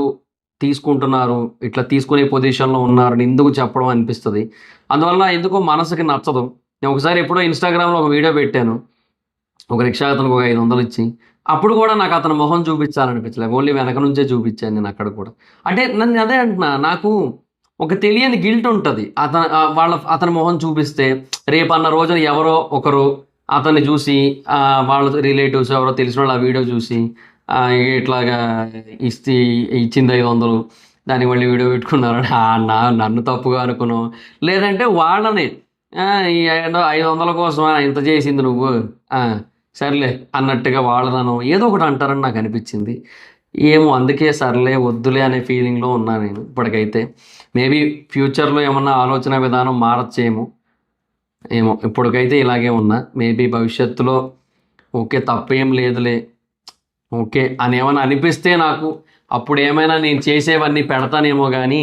తీసుకుంటున్నారు, ఇట్లా తీసుకునే పొజిషన్లో ఉన్నారని ఎందుకు చెప్పడం అనిపిస్తుంది. అందువల్ల ఎందుకో మనసుకి నచ్చదు. నేను ఒకసారి ఎప్పుడో ఇన్స్టాగ్రామ్లో ఒక వీడియో పెట్టాను, ఒక రిక్షా అతనికి ఒక 500 ఇచ్చి. అప్పుడు కూడా నాకు అతని మొహం చూపించాలనిపించలేదు, ఓన్లీ వెనక నుంచే చూపించాను నేను అక్కడ కూడా. అంటే నన్ను అదే అంటున్నా, నాకు ఒక తెలియని గిల్ట్ ఉంటుంది. అతని మొహం చూపిస్తే రేపన్న రోజున ఎవరో ఒకరు అతన్ని చూసి వాళ్ళ రిలేటివ్స్ ఎవరో తెలిసిన వాళ్ళు ఆ వీడియో చూసి ఇట్లాగా ఇచ్చింది 500, దానికి మళ్ళీ వీడియో పెట్టుకున్నారు నన్ను తప్పుగా అనుకున్నావు, లేదంటే వాళ్ళని ఈ 500 కోసం ఇంత చేసింది నువ్వు, సర్లే అన్నట్టుగా వాళ్ళను ఏదో ఒకటి అంటారని నాకు అనిపించింది. ఏమో అందుకే సర్లే వద్దులే అనే ఫీలింగ్లో ఉన్నా నేను ఇప్పటికైతే. మేబీ ఫ్యూచర్లో ఏమన్నా ఆలోచన విధానం మారచ్చేమో, ఏమో ఇప్పటికైతే ఇలాగే ఉన్నా. మేబీ భవిష్యత్తులో ఓకే తప్పేం లేదులే ఓకే అని ఏమైనా అనిపిస్తే నాకు అప్పుడు ఏమైనా నేను చేసేవన్నీ పెడతానేమో, కానీ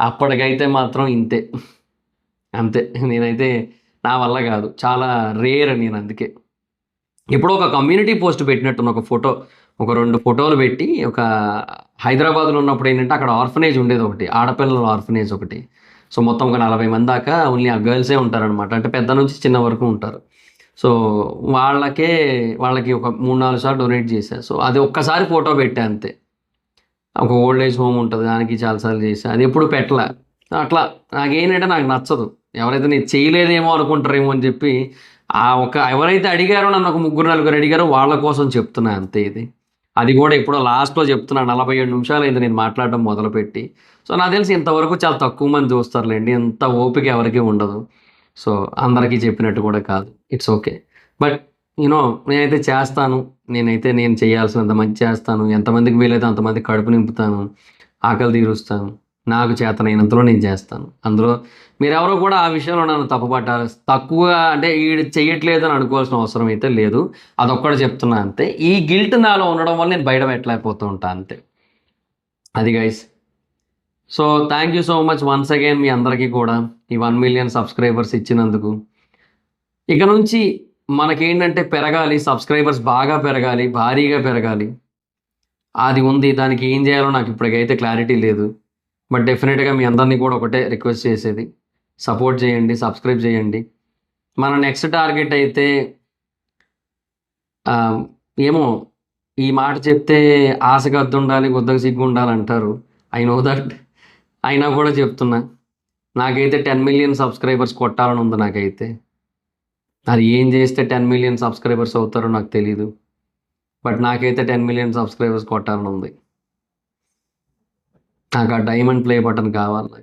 అప్పటికైతే మాత్రం ఇంతే, అంతే. నేనైతే నా వల్ల కాదు, చాలా రేర్ నేను. అందుకే ఇప్పుడు ఒక కమ్యూనిటీ పోస్ట్ పెట్టినట్టున్న ఒక ఫోటో, ఒక 2 ఫోటోలు పెట్టి, ఒక హైదరాబాద్లో ఉన్నప్పుడు ఏంటంటే అక్కడ ఆర్ఫనేజ్ ఉండేది ఒకటి, ఆడపిల్లల ఆర్ఫనేజ్ ఒకటి. సో మొత్తం ఒక 40 మంది దాకా ఓన్లీ ఆ గర్ల్సే ఉంటారనమాట, అంటే పెద్ద నుంచి చిన్న వరకు ఉంటారు. సో వాళ్ళకి ఒక 3-4 సార్లు డొనేట్ చేశాను. సో అది ఒక్కసారి ఫోటో పెట్టా అంతే. ఒక ఓల్డ్ ఏజ్ హోమ్ ఉంటుంది, దానికి చాలాసార్లు చేశాను, అది ఎప్పుడు పెట్టలే. అట్లా నాకేంటంటే నాకు నచ్చదు, ఎవరైతే నేను చేయలేదేమో అనుకుంటారేమో అని చెప్పి ఎవరైతే అడిగారో నన్ను ఒక 3-4 అడిగారో వాళ్ళ కోసం చెప్తున్నా అంతే. అది కూడా ఎప్పుడో లాస్ట్లో చెప్తున్నా, 47 నిమిషాలు అయింది నేను మాట్లాడడం మొదలుపెట్టి. సో నాకు తెలిసి ఇంతవరకు చాలా తక్కువ మంది చూస్తారులేండి, ఎంత ఓపిక ఎవరికి ఉండదు. సో అందరికీ చెప్పినట్టు కూడా కాదు, ఇట్స్ ఓకే. బట్ నేనైతే చేస్తాను, నేను చేయాల్సినంత మంచి చేస్తాను, ఎంతమందికి వీలైతే అంతమందికి కడుపు నింపుతాను, ఆకలి తీరుస్తాను, నాకు చేతనైనంతలో నేను చేస్తాను. అందులో మీరెవరో కూడా ఆ విషయంలో నన్ను తప్పుపట్టారు, తక్కువగా అంటే వీడు చెయ్యట్లేదు అని అనుకోవాల్సిన అవసరం అయితే లేదు, అదొక్కటి చెప్తున్నా అంతే. ఈ గిల్ట్ నాలో ఉండడం వల్ల నేను బయట పెట్టలేకపోతూ ఉంటాను అంతే. అది guys. So thank you so much once again మీ అందరికీ కూడా ఈ 1 million సబ్స్క్రైబర్స్ ఇచ్చినందుకు. ఇక నుంచి మనకేంటంటే పెరగాలి, సబ్స్క్రైబర్స్ బాగా పెరగాలి, భారీగా పెరగాలి, అది ఉంది. దానికి ఏం చేయాలో నాకు ఇప్పటికైతే క్లారిటీ లేదు. బట్ డెఫినెట్గా మీ అందరినీ కూడా ఒకటే రిక్వెస్ట్ చేసేది, సపోర్ట్ చేయండి, సబ్స్క్రైబ్ చేయండి. మన నెక్స్ట్ టార్గెట్ అయితే ఏమో ఈ మాట చెప్తే ఆశకు అద్దు ఉండాలి, గుద్దకు సిగ్గు ఉండాలి అంటారు, ఐ నో దట్. అయినా కూడా చెప్తున్నా, నాకైతే 10 million సబ్స్క్రైబర్స్ కొట్టాలని ఉంది నాకైతే. అది ఏం చేస్తే 10 million సబ్స్క్రైబర్స్ అవుతారో నాకు తెలీదు, బట్ నాకైతే 10 million సబ్స్క్రైబర్స్ కొట్టాలని ఉంది. నాకు ఆ డైమండ్ ప్లే బటన్ కావాలి,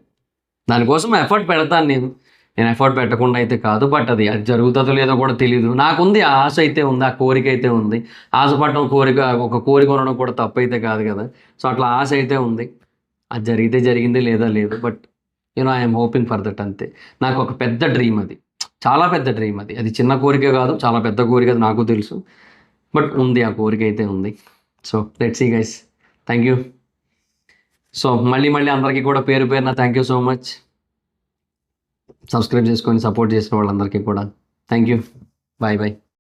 దానికోసం ఎఫర్ట్ పెడతాను నేను ఎఫర్ట్ పెట్టకుండా అయితే కాదు. బట్ అది జరుగుతుందో లేదో కూడా తెలీదు. నాకుంది, ఆ ఆశ అయితే ఉంది, ఆ కోరిక అయితే ఉంది. ఆశపడటం ఒక కోరిక ఉండడం కూడా తప్పు అయితే కాదు కదా. సో అట్లా ఆశ అయితే ఉంది, అది జరిగితే జరిగింది, లేదా లేదు. But I'm hoping for that అంతే. నాకు ఒక పెద్ద డ్రీమ్, అది చాలా పెద్ద డ్రీమ్, అది చిన్న కోరిక కాదు, చాలా పెద్ద కోరిక, అది నాకు తెలుసు. బట్ ఉంది, ఆ కోరిక అయితే ఉంది. So let's see guys, thank you. So మళ్ళీ అందరికీ కూడా పేరు పేరున thank you so much. Subscribe చేసుకొని సపోర్ట్ చేసిన వాళ్ళందరికీ కూడా థ్యాంక్ యూ. Bye bye.